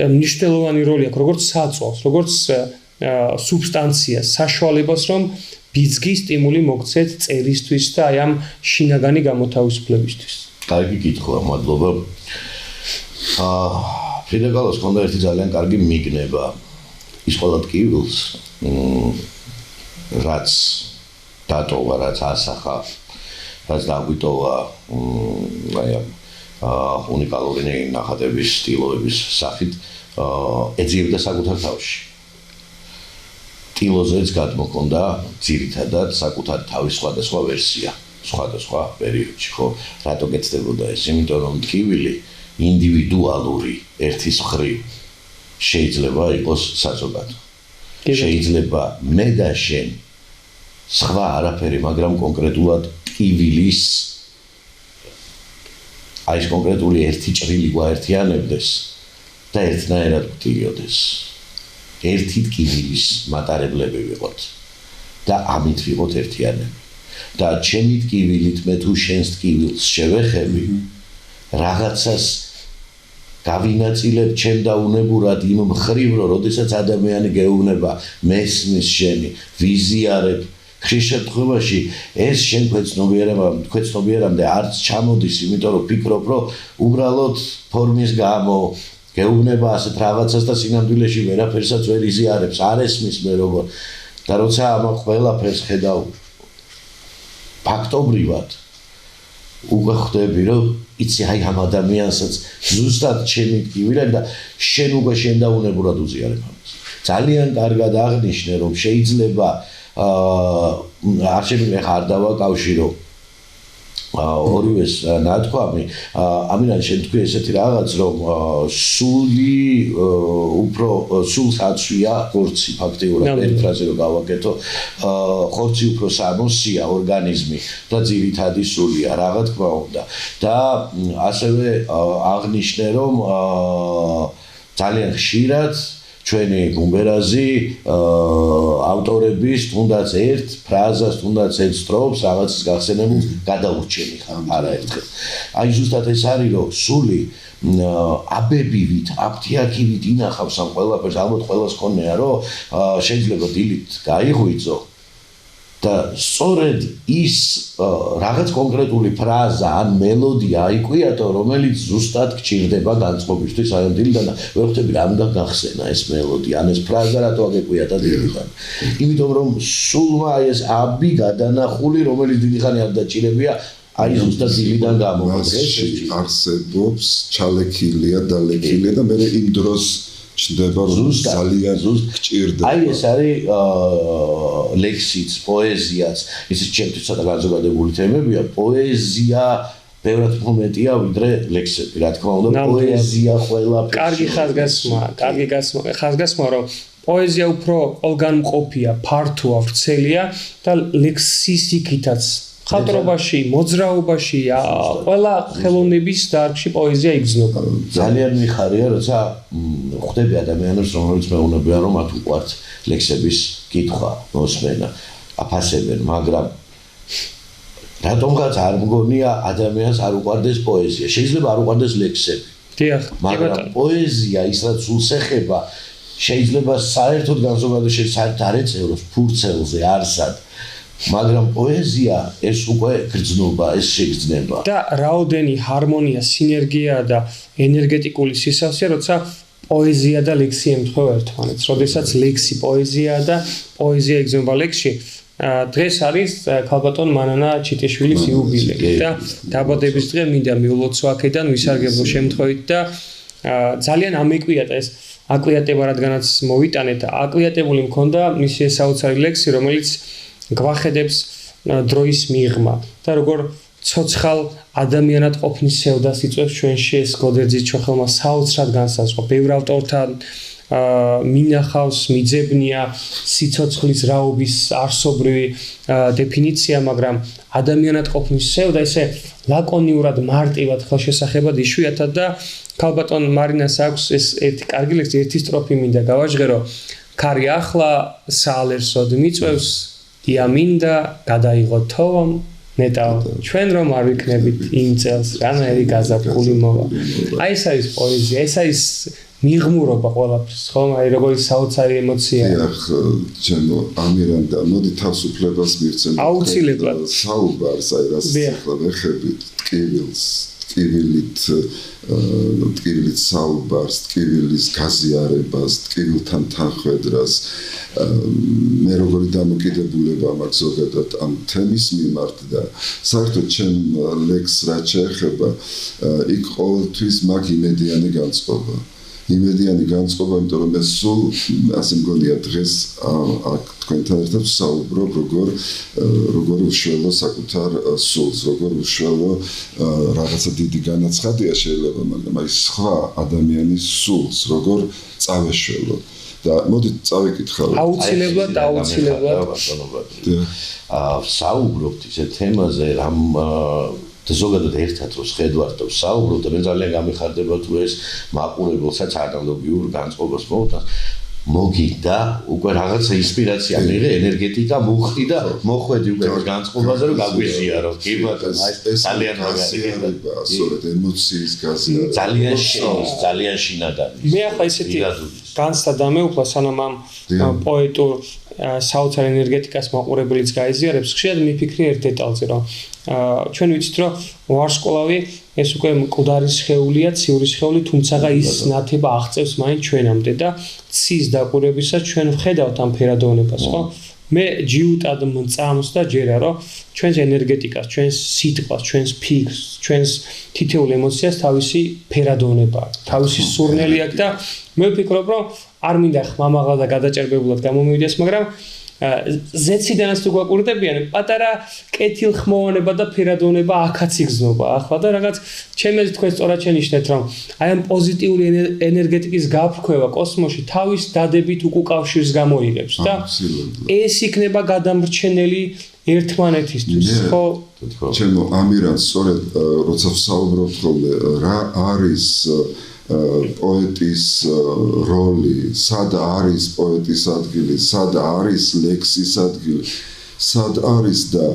მნიშვნელოვანი როლი აქვს, როგორც საწვავს, როგორც სუბსტანციას, საშუალებას, რომ ბიძგი სტიმული მოგცეთ წერისთვის და აი ამ შინაგანი გამოთავისუფლებისთვის. კარგი კითხვა, მადლობა. ფრიდა კალოს ჰქონდა ერთი ძალიან კარგი მიგნება. ის ყველა ტკივილს, რაც დატოვა, რაც ასახა, რაც დაგვიტოვა აი ამ უნიკალური ნახატების სტილოების სახით, ეძიებდა საკუთარ თავში. სტილოზეც გადმოქონდა ძირითადად საკუთარ თავის სხვადასხვა ვერსია, სხვადასხვა პერიოდში, ხო? რატო გეცდებოდა ეს? იმიტომ რომ ტკივილი ინდივიდუალური ერთის მხრივ შეიძლება იყოს საზოგადო. შეიძლება მე და შენ სხვა არაფერი, მაგრამ კონკრეტულად ტკივილის აი ეს კონკრეტული ერთი ჭრილი გვაერთიანებდეს და ერთნაირად გვტირიოდეს. ერთი ტკივილის მატარებლები ვიყოთ და ამით ვიყოთ ერთიანები. და ჩემი ტკივილით მე თუ შენს ტკივილს შევეხები, რაღაცას გავინაწილებ ჩემ დაუნებურად იმ მხრივ, რომ როდესაც ადამიანი გეუბნება, მესმის შენი, ვიზიარებ, ხშირ შემთხვევაში ეს შენ ქვეცნობიერამდე არც ჩამოდის, იმიტომ რომ ფიქრობ, რომ უბრალოდ ფორმის გამო გეუბნება ასეთ რაღაცას და სინამდვილეში ვერაფერსაც ვერ იზიარებს, არ ესმის მე როგორ. და როცა ამ ყველაფერს ხედავ ფაქტობრივად, უკვე ხვდები, რომ იცი აი ამ ადამიანსაც ზუსტად ჩემი ტკივილი და შენ უკვე შენ დაუნებურად უზიარებ ამას. ძალიან კარგად აღნიშნე, რომ შეიძლება არ შემიძლია არ დავაკავშირო ორივეს ნათქვამი, ამიტომ შენ თქვი ესეთი რაღაც, რომ სული უფრო სულს აწვია ხორცი ფაქტიურად ერთ ფრაზე რომ გავაკეთო, ხორცი უფრო სამოსია ორგანიზმი და ძირითადი სულია, რა თქმა უნდა. და ასევე აღნიშნე, რომ ძალიან ხშირად ჩვენი გუმბერაზი ავტორების თუნდაც ერთ ფრაზას, თუნდაც ერთ სტროფს რაღაცის გახსენებულ გადაურჩენი ხარ არაერთხელ. აი ზუსტად ეს არის, რომ სული აბებივით, აფთიაქივით ინახავს ამ ყველაფერს, ალბათ ყველას ქონია, რომ შეიძლება დილით გაიღვიძო და სწორედ ის რაღაც კონკრეტული ფრაზა ან მელოდია აიკვიატო, რომელიც ზუსტად გჭირდება განწყობისთვის აი ამ დილიდან და ვერ ხვდები რა უნდა გახსენა ეს მელოდია, ან ეს ფრაზა რატო აგეკვიატა დილიდან. იმიტომ რომ სულმა აი ეს აბი გადანახული, რომელიც დიდი ხანი არ დაჭირებია, აი ზუსტად დილიდან გამომადგეს. არსებობს ჩალექილია, დალექილია და მე იმ დროს ჩნდება ძალიან გჭირდება. აი ეს არის ლექსიც, პოეზიაც, ისიც ჩემთვის ცოტა განზოგადებული თემებია, პოეზია ბევრად მომეტია ვიდრე ლექსები, რა თქმა უნდა, პოეზია ყველაფერში. კარგი ხაზგასმა, რომ პოეზია უფრო ყველგანმყოფია, ფართოა, ვრცელია და ლექსის იქითაც ხატრობაში, მოძრაობაში, ყველა ხელოვნების დარგში პოეზია იგრძნობა. ძალიან მიხარია, როცა ხვდები ადამიანებს, რომლებიც მეუბნებიან, რომ მათ უყვართ ლექსების კითხვა, მოსმენა, აფასებენ, მაგრამ რატომღაც არ მგონია ადამიანს არ უყვარდეს პოეზია. შეიძლება არ უყვარდეს ლექსები. დიახ, მაგრამ პოეზია ის რაც სულს ეხება, შეიძლება საერთოდ განზოგადოს საერთოდ არ ეწევროს ფურცელზე, არსად. მაგრამ პოეზია ეს უკვე გრძნობა, ეს შეგრძნება. და რაოდენი ჰარმონია, სინერგია და ენერგეტიკული სისავსე, როცა პოეზია და ლექსი ემთხვევა ერთმანეთს. როდესაც ლექსი პოეზიაა და პოეზია იგრძნობა ლექსში, დღეს არის ქალბატონ მანანა ჩიტიშვილის იუბილეი და დაბადების დღე მინდა მიულოცო აქედან ვისარგებლო შემთხვევით და ძალიან ამეკვიატა ეს აკვიატება, რადგანაც მოვიტანეთ, აკვიატებული მქონდა მისი საოცარი ლექსი, რომელიც გვახედებს დროის მიღმა და როგორ ცოცხალ ადამიანად ყოფნის სევდას იწვევს ჩვენში ეს გოდერძის ჩოხელმა საოცრად განსაზღვრა. ბევრ ავტორთან მინახავს, მიძებნია სიცოცხლის რაობის არსობრივი დეფინიცია, მაგრამ ადამიანად ყოფნის სევდა ესე ლაკონიურად მარტივად ხელშესახებად იშვიათად და ქალბატონ მარინას აქვს ეს ერთი კარგი ლექსი, ერთი სტროფი მინდა გავაჟღერო. ქარი ახლა საალერსოდ მიწევს, იამინდა გადაიღო თოვამ ნეტავ ჩვენ რომ არ ვიქნებით იმ წელს რანაირი გაზაფხული მოვა. აი ეს არის პოეზია, ეს არის მიღმურობა ყველაფრის, ხო? აი როგორი საოცარი ემოციაა. დიახ, ჩემო ამირანდა, მოდი თავისუფლებას მივცემ. აუცილებლად. საუბარს, აი რას ახლა ვეხებით, ტკივილით საუბარს, ტკივილის გაზიარებას, ტკივილთან თანხმედრას. მე როგორი დამოკიდებულება მაქვს ზოგადად ამ თემის მიმართ და საერთოდ ჩემ ლექსს რაც შეეხება, იქ ყოველთვის მაქვს იმედიანი განწყობა. იმედიანი განწყობა, იმიტომ რომ მე სულ ასე მგონია დღეს აქ თქვენთან ერთად საუბრობ როგორ უშველო საკუთარ სულს, როგორ უშველო რაღაცა დიდი განაცხადია შეიძლება, მაგრამ აი სხვა ადამიანის სულს როგორ წავეშველო. და მოდით წავიკითხავთ. აუცილებლად. საუბრობთ ისე თემაზე, რამ და ზოგადად ერთად რო შედვართ და საუბრობთ, მე ძალიან გამიხარდება თუ ეს მაყურებელსაც ანალოგიურ განწყობას მოვთანს. მოგიდა უკვე რაღაცა ინსპირაცია მიიღე, ენერგეტიკა მოხდი და მოხვედი უკვე ეს განწყობაზე რომ გაგვიზიარო. კი ბატონო, ეს ძალიან მაგარია. სწორედ ემოციის გაზიარება. ძალიან შინაგანი. მე ახლა ისეთი განცდა დამეუფლა სანამ ამ პოეტურ საოცარ ენერგეტიკას მაყურებელიც გაიზიარებს, ხშირად მიფიქრი ერთ დეტალზე, რომ ჩვენ ვიცით, რომ ვარსკვლავი ეს უკვე მკვდარი სხეულია, ციური სხეული, თუმცა ის ნათება აღწევს მაინც ჩვენამდე და ცის დაყურებისას ჩვენ ვხედავთ ამ ფერადოვნებას, ხო? მე ჯიუტად მწამს და ჯერა, რომ ჩვენს ენერგეტიკას, ჩვენს სიტყვას, ჩვენს ფიქრს, ჩვენს თითოეულ ემოციას თავისი ფერადოვნება აქვს, თავისი სურნელი აქვს და მე ვფიქრობ, რომ არ მინდა ხმამაღლა და გადაჭერბებულად გამომივიდეს, მაგრამ ზეციდანაც თუ გვაყურდებიან, პატარა კეთილხმოვანება და ფერადოვნება აქაც იგრძნობა ახლა და რაღაც ჩემს თქვენ სწორად შენიშნეთ, რომ აი ამ პოზიტიური ენერგეტიკის გაფრქვევა კოსმოსში თავის დადებით უკავშირს გამოიღებს და ეს იქნება გადამრჩენელი ერთმანეთისთვის, ხო? ჩემო ამირან, სწორედ როცა ვსაუბრობთ ხოლმე, რა არის პოეტის როლი, სად არის პოეტის ადგილი, სად არის ლექსის ადგილი, სად არის და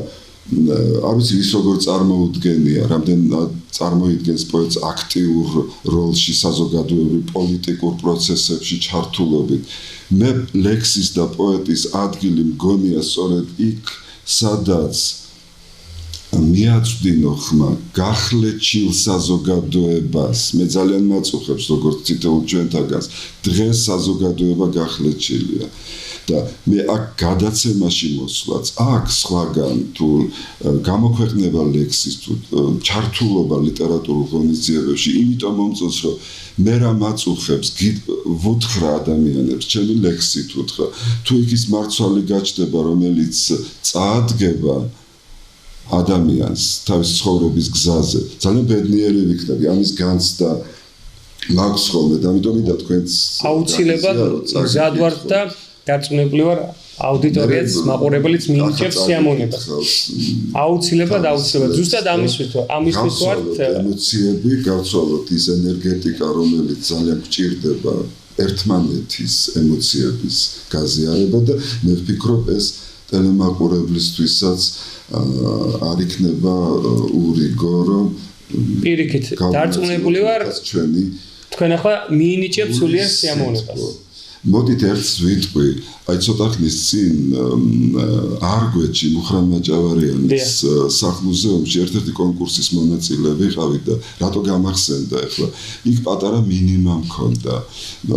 არ ვიცი ვის როგორ წარმოუდგენია, რამდენად წარმოიდგენს პოეტს აქტიურ როლში საზოგადოებრივ პოლიტიკურ პროცესებში ჩართულობით. მე ლექსის და პოეტის ადგილი მგონია სწორედ იქ, სადაც მიაწვდინო ხმა გახლეჩილ საზოგადოებას. მე ძალიან მაწუხებს როგორც თითოეულ ჩვენთაგანს დღეს საზოგადოება გახლეჩილია და მე აქ გადაცემაში მოსვლაც აქ სხვაგან თუ გამოქვეყნება ლექსის თუ ჩართულობა ლიტერატურულ ღონისძიებებში იმიტომ მომწონს რომ მე რა მაწუხებს ვუთხრა ადამიანებს ჩემი ლექსით ვუთხრა თუ იქ ის მარცვალი გაჩნდება რომელიც წაადგება ადამიანს თავის ცხოვრების გზაზე ძალიან ბედნიერი ვიქნები ამის განცდა მაქვს ხოლმე და ამიტომ მინდა თქვენს აუცილებლად მზად ვარ და დარწმუნებული ვარ აუდიტორიაც მაყურებელიც მიინიჭებს სიამოვნებას აუცილებლად ზუსტად ამისთვის ვართ ემოციები გავცვალოთ ის ენერგეტიკა რომელიც ძალიან გჭირდება ერთმანეთის ემოციების გაზიარება და მე ვფიქრობ ეს ტელემაყურებლისთვისაც არ იქნება ურიგო რომ პირიქით დარწმუნებული ვარ თქვენ ახლა მიინიჭებთ სულიერ სიამოვნებას მოდით ერთს ვიტყვი აი ცოტა ხნის წინ არგვეთში მუხრან მაჭავარიანის სახლ-მუზეუმში ერთ-ერთი კონკურსის მონაწილე ვიყავით და რატო გამახსენდა ახლა იქ პატარა მინიმა მქონდა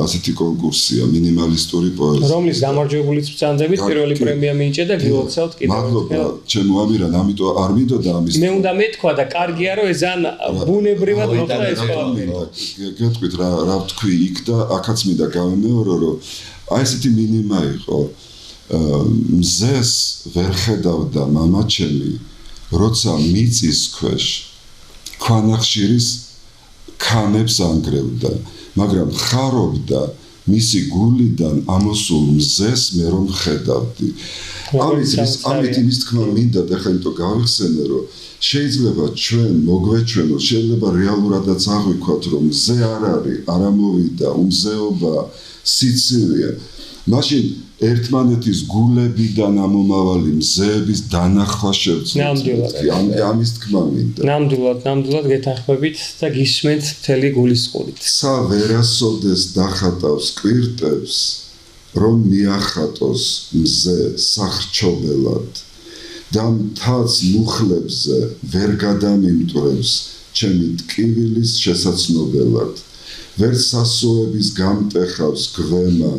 ასეთი კონკურსია მინიმალისტური პოეზია რომლის გამარჯვებულიც ბრძანდებით პირველი პრემია მიინჭე და გილოცავთ კიდევ მადლობა ჩემო ამირან ამიტომ არ მინდოდა ამის მე უნდა მეთქვა და კარგია რომ ეს ძალიან ბუნებრივად მოხდა ეს ყველაფერი გეტყვით რა ვთქვი იქ და აქაც მინდა გავემეორო რომ აი ესეთი მინიმა იყო მზეს ვერ ხედავდა მამა ჩემი როცა მიწის ქვეშ ქვანახშირის ქანებს ანგრევდა მაგრამ ხარობდა მისი გულიდან ამოსულ მზეს მე რომ ხედავდი. ამით იმის თქმა მინდა და ხა იმიტომ გავიხსენე რომ შეიძლება ჩვენ მოგვეჩვენოს, შეიძლება რეალურადაც აღვიქვათ რომ მზე არ არის, არ ამოვიდა, უმზეობა, სიცივია. მაშინ ერთმანეთის გულებიდან ამომავალი მზეების დანახვა შევცვლით. ამის თქმა მინდა. ნამდვილად გეთანხმებით და გისმენთ მთელი გულისწყობით. ცა ვერასოდეს დახატავს კვირტებს, რომ მიახატოს მზე სახრჩობელად და მთაც მუხლებზე ვერ გადამიმტვრევს ჩემი ტკივილის შესაცნობელად. ვერ სასოების გამტეხავს გვემა,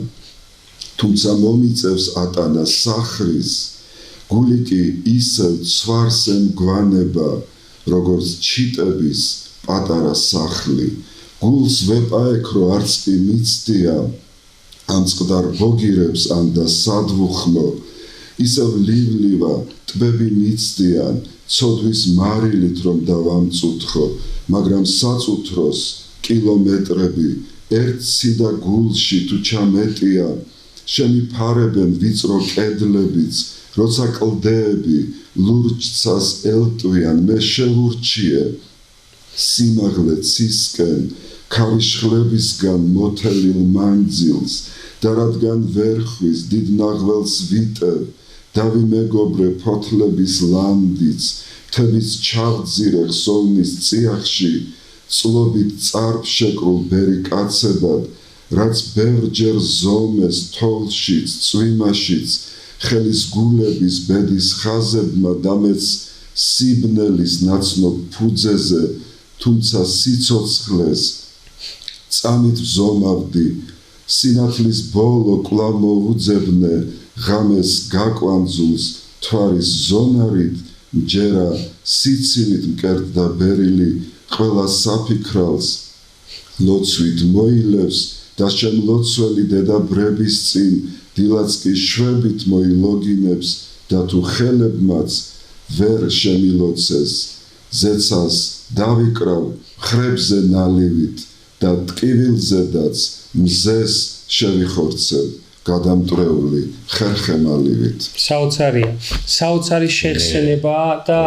თუმცა მომიწევს ატანა სახრის, გული კი ისევ ცვარს ემგვანება, როგორც ჩიტების პატარა სახლი. გულს ვეპაექრო არც კი მიცდია, ამ წყდარ ბოგირებს ანდა სადვუხმო, ისევ ლივლივა ტბები მიცდიან, ცოდვის მარილით რომ დავამწუთხო, მაგრამ საწუთროს კილომეტრები ერთ სიდა გულში თუ ჩამეტია, შემიფარებენ ვიწრო კედლებიც, როცა კლდეები ლურჯცას ელტვიან, მე შევურჩიე სიმაღლე ცისკენ, ქარიშხლებისგან მოთელილ მანძილს და რადგან ვერ ხვის დიდ ნაღველს ვიტევ, დავიმეგობრე ფოთლების ლანდიც, მთების ჩავძირე ხსოვნის წიაღში, წლობით წარფშეკრულ ბერი კაცებად, რაც ბევრჯერ ზომეს თოლშიც, წვიმაშიც, ხელის გულების ბედის ხაზებმა დამეც სიბნელის ნაცნობ ფუძეზე, თუმცა სიცოცხლეს წამით ვზომავდი, სინათლის ბოლო კვლავ მოვუძებნე, ღამეს გაკვანძულს თვარის ზონარით, მჯერა სიცივით მკერდდა ბერილი, ყველა საფიქრალს ლოცვით მოილევს და შემლოცველი დედაბრების წინ, დილაც კი შვებით მოილოგინებს და თუ ხელებმაც ვერ შემილოცეს, ზეცას დავიკრავ ხრებზე ნალივით და ტკივილზედაც მზეს შევიხორცებ გადამტრეული ხერხემალივით. საოცარი შეხსენება და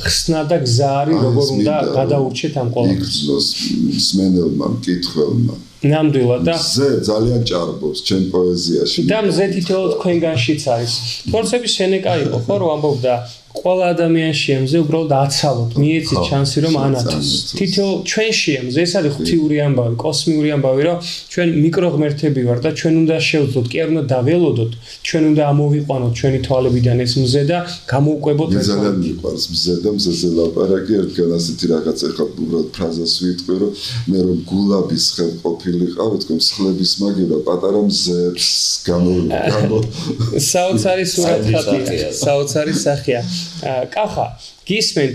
ხსნა და გზარი როგორ უნდა გადაურჩეთ ამ ყველაფერს. იგრძნოს მსმენელმა, მკითხველმა. ნამდვილად და მზე ძალიან ჭარბობს ჩემ პოეზიაში. და მზე თითოეულ თქვენგანშიც არის. თორცების სენეკა იყო, ხო, რომ ამბობდა ყველა ადამიანშია მზე უბრალოდ აცალოთ, მიეცით ჩანსი რომ ანათოს. თითოეულ ჩვენშია მზე, ეს არის ღვთიური ამბავი, კოსმიური ამბავი, რომ ჩვენ მიკროღმერთები ვარ და ჩვენ უნდა შევძლოთ, კი არ უნდა დაველოდოთ, ჩვენ უნდა ამოვიყვანოთ ჩვენი თვალებიდან ეს მზე და გამოვკვებოთ ეს. ძალიან მიყვარს მზე და მზეზე ლაპარაკი, ერთგან ასეთი რაღაც ეხლა უბრალოდ ფრაზას ვიტყვი, რომ მე რომ გულაბის ხელყოფილიყავ, თქო მსხლების მაგივრა პატარა მზებს გამო საოცარი სახეა. კახა, გისმენთ,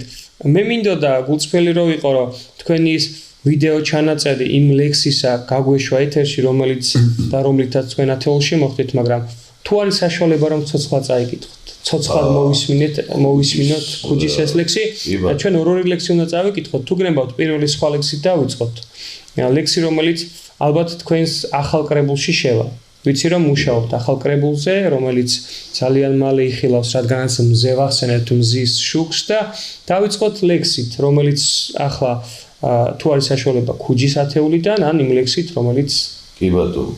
მე მინდოდა გულწრფელი რო ვიყო, რომ თქვენი ის ვიდეო ჩანაწერი იმ ლექსისა გაგვეშვა ეთერში, რომლითაც თქვენ ათეულში მოხდით, მაგრამ თუ არის საშუალება რომ ცოცხლად წაიკითხოთ, ცოცხლად მოვისმინოთ ქუჯის ეს ლექსი, ჩვენ ორი ლექსი უნდა წავიკითხოთ, თუ გნებავთ პირველი სხვა ლექსით დავიწყოთ. ლექსი, რომელიც ალბათ თქვენს ახალ კრებულში შევა. ვიცი რომ მუშაობთ ახალ კრებულზე, რომელიც ძალიან მალე იხილავს, რადგანაც მზე ვახსენებთ მზის შუქს და დავიწყოთ ლექსით, რომელიც ახლა თუ არის საშუალება ქუჯის ათეულიდან, ან იმ ლექსით, რომელიც კი ბატონო.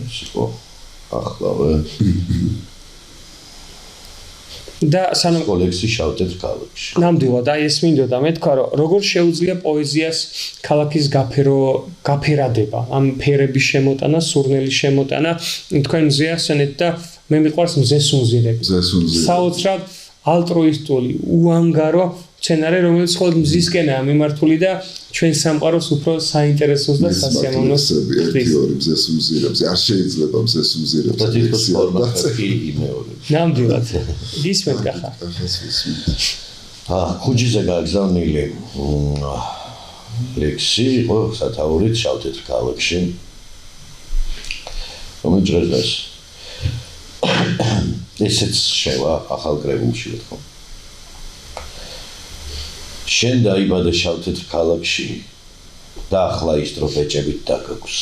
ეს იყო ახლავე. და სანამ კოლექსი შავთეთრ ქალაქში. ნამდვილად, აი ეს მინდოდა მე თქვა, რომ როგორ შეუძლია პოეზიას ქალაქის გაფერადება, ამ ფერების შემოტანა, სურნელის შემოტანა, თქვენ მზე ახსენეთ და მე მიყვარს მზეს უნზირები. საოცრად ალტრუისტული, უანგარო სცენარი, რომელიც მხოლოდ მზისკენაა მიმართული და ჩვენ სამყაროს უფრო საინტერესოს და სასიამოვნოს ერთი ორი მზეს უნზირებს. არ შეიძლება მზეს უნზირებს. ნამდვილად. გისმენთ კახა. ქუჯიზე გაგზავნილი ლექსი იყო სათაურით შავთეთრ ქალაქში. რომელიც დღეს ესეც შევა ახალ კრებულში თქო. შენ დაიბადე შავთეთრ ქალაქში, და ახლა ის დრო ბეჭებით დაგაქვს.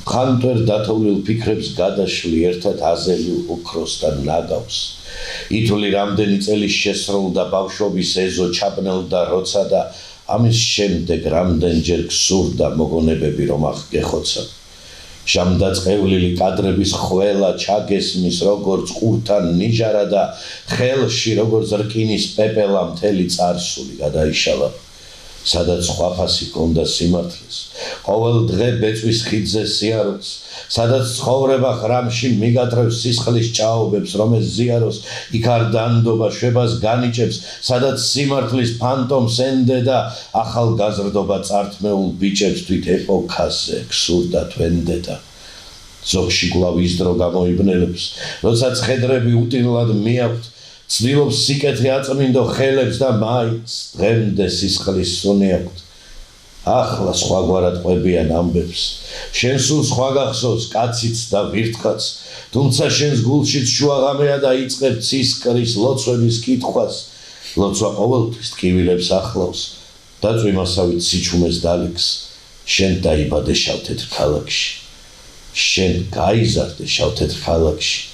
ხანტვერ დათოვლილ ფიქრებს გადაშლი ერთად აზელი უქროსთან ნაგავს. ითვლი რამდენი წელი შესრულდა ბავშვობის ეზო ჩაბნელდა როცა და ამის შემდეგ რამდენჯერ გსურდა მოგონებები რომ აღგეხოცა. ჟამდაწყევლილი კადრების ხველა ჩაგესმის როგორც ყურთან ნიჟარა და ხელში როგორც რკინის პეპელა მთელი წარსული გადაიშალა. სადაც ხვაფასი კონდა სიმართლეს, ყოველ დღე ბეწვის ხიდზე სიაროს, სადაც ცხოვრება ხრამში მიგატრევს სისხლის ჭაობებს, რომელს ზიაროს იქ არ დანდობა შვებას განიჭებს, სადაც სიმართლის ფანტომს ენდე და ახალგაზრდობა წართმეულ ბიჭებს თვით ეპოქაზე გსურდა თვენდედა. ზოგში კვლავ ის დრო გამოიბნელებს, როდესაც ხედრები უტილად მიაქვთ, ცდილობს სიკეთე აწმინდო ხელებს და მაინც დღემდე სისხლის სუნი აქვთ. ახლა სხვაგვარად ყვებიან ამბებს, შენ სულ სხვა გახსოვს კაციც და ვირთხაც, თუმცა შენს გულშიც შუაღამეა და იწყებ ცისკრის ლოცვების კითხვას. ლოცვა ყოველთვის ტკივილებს ახლავს და წვიმასავით სიჩუმეს დალექს. შენ დაიბადე შავთეთრ ქალაქში, შენ გაიზარდე შავთეთრ ქალაქში.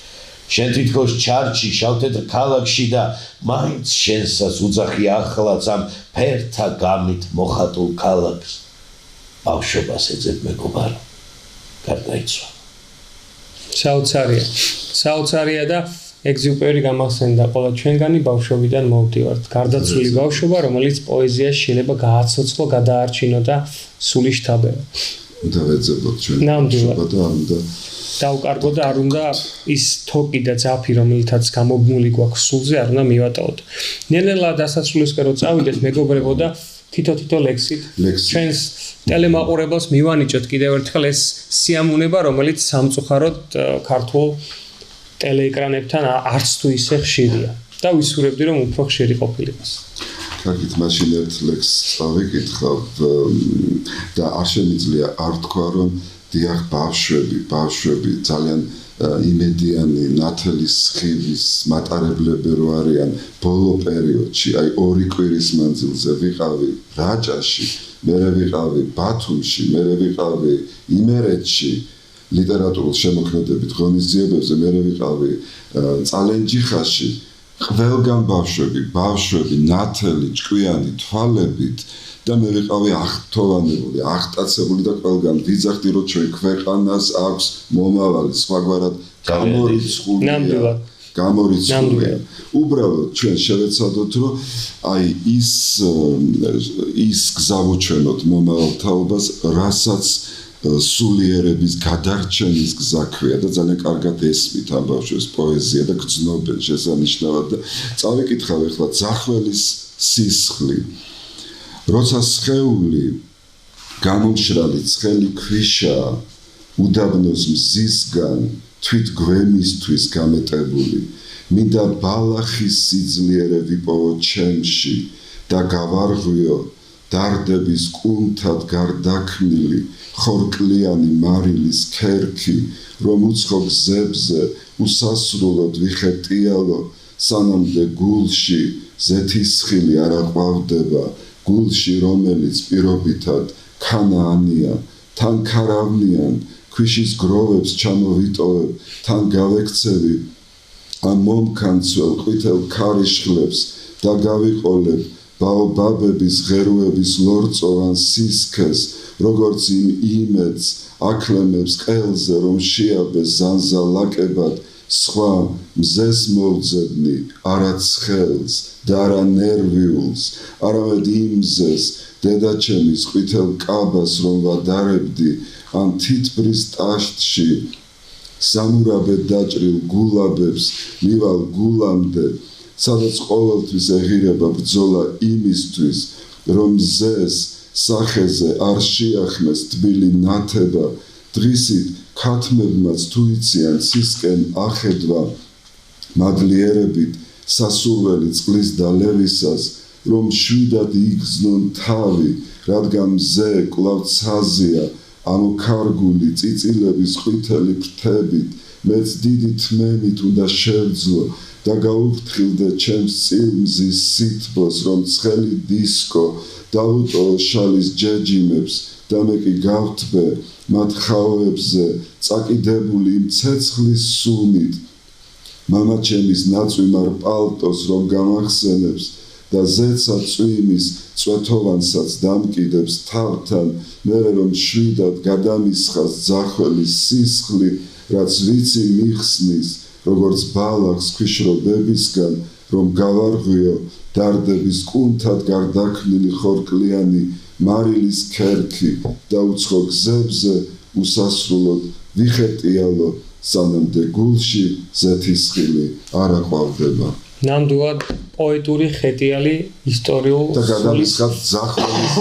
შენ თითქოს ჩარჩი შავთეთრ ქალაქში და მაინც შენსაც უძახი ახლაც ამ ფერთა გამით მოხატულ ქალაქს. ბავშვობას ეძებ მეგობარო, გარდაიცვალა. საოცარია და ეგზიუპერი გამახსენდა ყველა ჩვენგანი ბავშვობიდან მოვდივართ. გარდაცვლილი ბავშვობა, რომელიც პოეზიას შეიძლება გააცოცხლო, გადაარჩინო და სული შთაბერო. და ვეძებოთ ჩვენ ბავშვობა და არ უნდა დაუკარგო და არ უნდა ის თოკი და ძაფი, რომელთაც გამოგმული გვაქვს სულზე, არ უნდა მივატოვოთ. ნელ-ნელა დასასრულისკენ რო წავიდეთ, მეგობრებო და თითო ლექსით ჩვენს ტელემაყურებელს მივანიჭოთ კიდევ ერთხელ ეს სიამოვნება, რომელიც სამწუხაროდ ქართულ ტელეეკრანებთან არც თუ ისე ხშირია და ვისურვებდი რომ უფრო ხშირი ყოფილიყოს. კარგით, მაშინ ერთ ლექსს წავიკითხავ და არ შემიძლია არ თქვა რომ დიახ, ბავშვები ძალიან იმედიანი, ნათელი სხივის მატარებლები რო არიან ბოლო პერიოდში, აი 2 კვირის მანძილზე ვიყავი რაჭაში, მერე ვიყავი ბათუმში, მერე ვიყავი იმერეთში ლიტერატურულ შემოქმედებით ღონისძიებებზე, მერე ვიყავი წალენჯიხაში, ყველგან ბავშვები, ნათელი, ჭკვიანი თვალებით და მე ვიყავი აღთოვანებული, აღტაცებული და ყველგან ვიძახდი რომ ჩვენ ქვეყანას აქვს მომავალი, სხვაგვარად გამორიცხულია. უბრალოდ ჩვენ შევეცადოთ რომ აი ის გზა ვუჩვენოთ მომავალ თაობას, რასაც სულიერების გადარჩენის გზა ქვია და ძალიან კარგად ესმით ამ ბავშვებს პოეზია და გრძნობენ შესანიშნავად და წავიკითხავ ახლა ძახველის სისხლი. როცა სხეული გამომშრალი ცხელი ქვიშაა, უდაბნოს მზისგან თვით გვემისთვის გამეტებული, მინდა ბალახის სიძლიერე ვიპოვო ჩემში და გავარღვიო დარდების კუნთად გარდაქმნილი ხორკლიანი მარილის ქერქი, რომ უცხო გზებზე უსასრულოდ ვიხეტიალო, სანამდე გულში ზეთისხილი არ აყვავდება, გულში რომელიც პირობითად ქანაანია, თან ქარავნიან, ქვიშის გროვებს ჩამოვიტოვებ, თან გავექცევი ამ მომქანცველ ყვითელ ქარიშხლებს და გავიყოლებ ბაობაბების ღეროების ლორწოვან სისქეს, როგორც იმ იმედს აკლემებს ყელზე, რომ შეაბეს ზანზა ლაკებად, სხვა მზეს მოვძებნი, არა ცხელს და არა ნერვიულს, არამედ იმ მზეს, დედაჩემის ყვითელ კაბას, რომ ვადარებდი, ამ თითბრის ტაშტში, სამურაბედ დაჭრილ გულაბებს მივალ გულამდე, სადაც ყოველთვის ეღირება ბრძოლა იმისთვის, რომ მზეს სახეზე არ შეახმეს თბილი ნათება, დღისით ქათმებმაც თუ იციან ცისკენ ახედვა მადლიერებით სასურველი წყლის დალევისას, რომ შვიდად იგრძნონ თავი, რადგან მზე კვლავ ცაზია, ამოქარგული წიწილების ყვითელი ფრთებით, მეც დიდი თმენით უნდა შევძლო და გაუფრთხილდე ჩემს წილმზის სითბოს, რომ ცხელი დისკო დავუტო შალის ჯეჯიმებს და მე კი გავთბე მათ ხავებზე წაკიდებული იმ ცეცხლის სუნით მამა ჩემის ნაწვიმარ პალტოს რომ გამახსენებს და ზეცა წვიმის წვეთოვანსაც დამკიდებს თავთან მერე რომ შვიდად გადამისხას ძახველის სისხლი რაც ვიცი მიხსნის როგორც ბალახს ქვიშრობებისგან რომ გავარღვიო დარდების კუნთად გარდაქმნილი ხორკლიანი მარილის ქერქი და უცხო გზებზე უსასრულოდ ვიხეტიალო სანამდე გულში ზეთისხილი არ აყვავდება ნამდვილად პოეტური ხეტიალი ისტორიულ და გადამისხათ ძახველის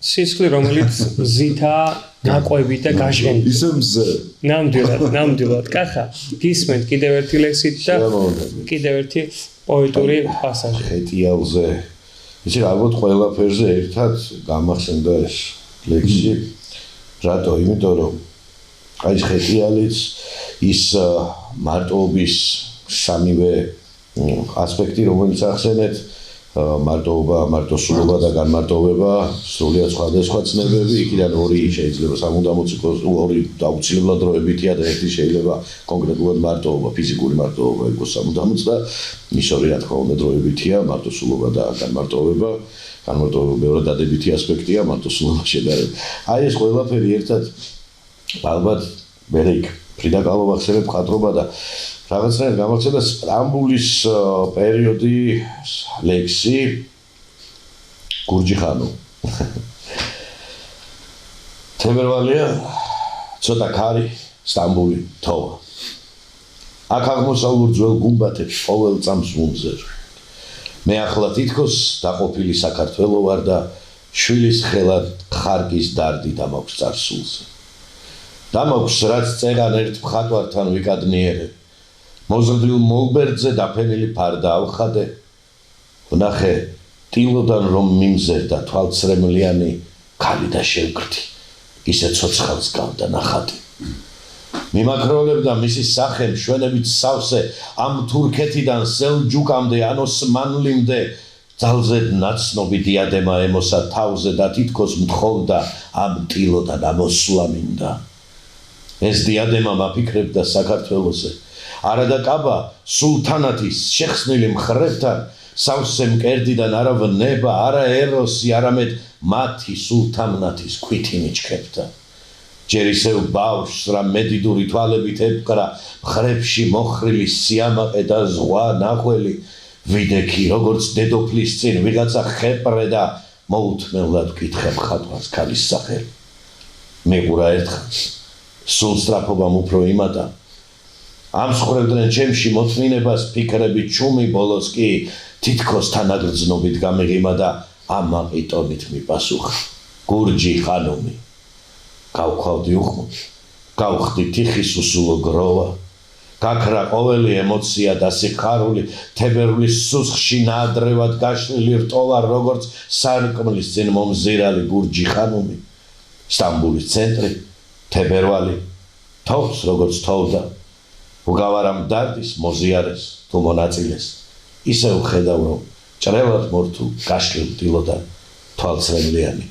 სისხლი რომელიც ზითაა ნაყვები და გაშენილი ისე მზე ნამდვილად კახა გისმენთ კიდევ ერთი ლექსით და კიდევ ერთი პოეტური პასაჟი ხეტიალზე ისე ალბათ ყველაფერზე ერთად გამახსენდა ეს ლექსი რატო იმიტომ რომ აი ხეტიალიც ის მარტოობის სამივე ასპექტი რომელიც ახსენეთ მარტოობა, მარტოსულობა და განმარტოვება, სრულიად სხვადასხვა ცნებები, იქიდან ორი შეიძლება სამუდამოდ იყოს, ორი აუცილებლად დროებითია და ერთი შეიძლება კონკრეტულად მარტოობა, ფიზიკური მარტოობა იყოს სამუდამოდ და ის ორი რა თქმა უნდა დროებითია, მარტოსულობა და განმარტოვება, განმარტოვება მეორე დადებითი ასპექტია, მარტოსულობა შედარებით. აი ეს ყველაფერი ერთად ალბათ მე ფრიდა კალო ახსენებ მხატვრობა და რაღაცნაირად გამახსენდა სტამბულის პერიოდი ლექსი გურჯიხანო. თებერვალია ცოტა ქარი სტამბული თოვა. აქ აღმოსავლურ ძველ გუმბათებს ყოველ წამს ვუმზერ. მე ახლა თითქოს დაყოფილი საქართველო ვარ და შვილის ხელად ხარკის დარდი დამაქვს წარსულზე. დამაქვს რაც წერან ერთ მხატვართან ვიკადნიერებ. მოზრდილ მოლბერძზე დაფენილი ფარდა ავხადე ვნახე ტილოდან რომ მიმზერდა თვალცრემლიანი ქალი და შევკრთი ისე ცოცხალს გავდა ნახატი მიმაქროლებდა მისი სახე მშვენებით სავსე ამ თურქეთიდან სელჯუკამდე ან ოსმანლიმდე ძალზედ ნაცნობი დიადემა ემოსა თავზე და თითქოს მთხოვდა ამ ტილოდან ამოსვლა მინდა ეს დიადემა მაფიქრებდა საქართველოზე არადა კაბა სულთანათის შეხსნილი მხრებთან სავსე მკერდიდან არა ვნება არა ეროსი არამედ მათი სულთანათის ქვითი მიჩქებდა ჯერ ისევ ბავშვს რა მედიდური თვალებით ებყრა მხრებში მოხრილი სიამაყე და ზღვა ნახველი ვიდექი როგორც დედოფლის წინ ვიღაცა ხეპრე და მოუთმელად ვკითხე მხატვარს ქალის სახელი მეგურა ერთხანს სულ სწრაფობამ უფრო იმატა ამ სხვრევდნენ ჩემში მოთმინებას ფიქრები ჩუმი ბოლოს კი თითქოს თანაგრძნობით გამიღიმა და ამაყი ტონით მიპასუხა გურჯი ხანუმი გავქვავდი უხმოდ გავხდი თიხის უსულო გროვა გაქრა ყოველი ემოცია და სიხარული თებერვლის სუსხში ნაადრევად გაშლილი რტოვა როგორც სარკმლის წინ მომზირალი გურჯი ხანუმი სტამბულის ცენტრი თებერვალი თოვს როგორც თოვდა უგავარამ დარდის მოზიარეს თუ მონაწილეს ისე ვხედავ რომ ჭრელად მორთულ გაშლილ დილოდან თვალცრემლიანი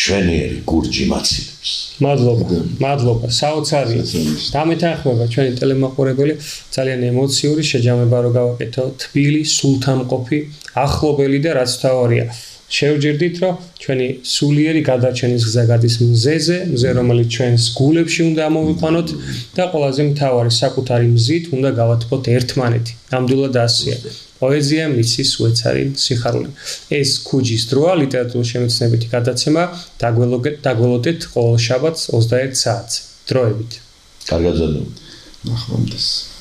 შვენიერი გურჯი მაცილებს მადლობა საოცარია დამეთანხმება ჩვენი ტელემაყურებელი ძალიან ემოციური შეჯამება რომ გავაკეთო თბილი სულთანყოფი ახლობელი და რაც თავარია შევჯერდით რომ ჩვენი სულიერი გადარჩენის გზა გადის მზე რომელიც ჩვენს გულებში უნდა ამოვიყვანოთ და ყველაზე მთავარი საკუთარი მზით უნდა გავათბოთ ერთმანეთი ნამდვილად ასეა პოეზია მისის უეცარი სიხარული ეს ქუჯის დროა ლიტერატურის შემეცნებითი გადაცემა დაგველოდეთ ყოველ შაბათს 21 საათზე დროებით კარგად ზადო ნახვამდის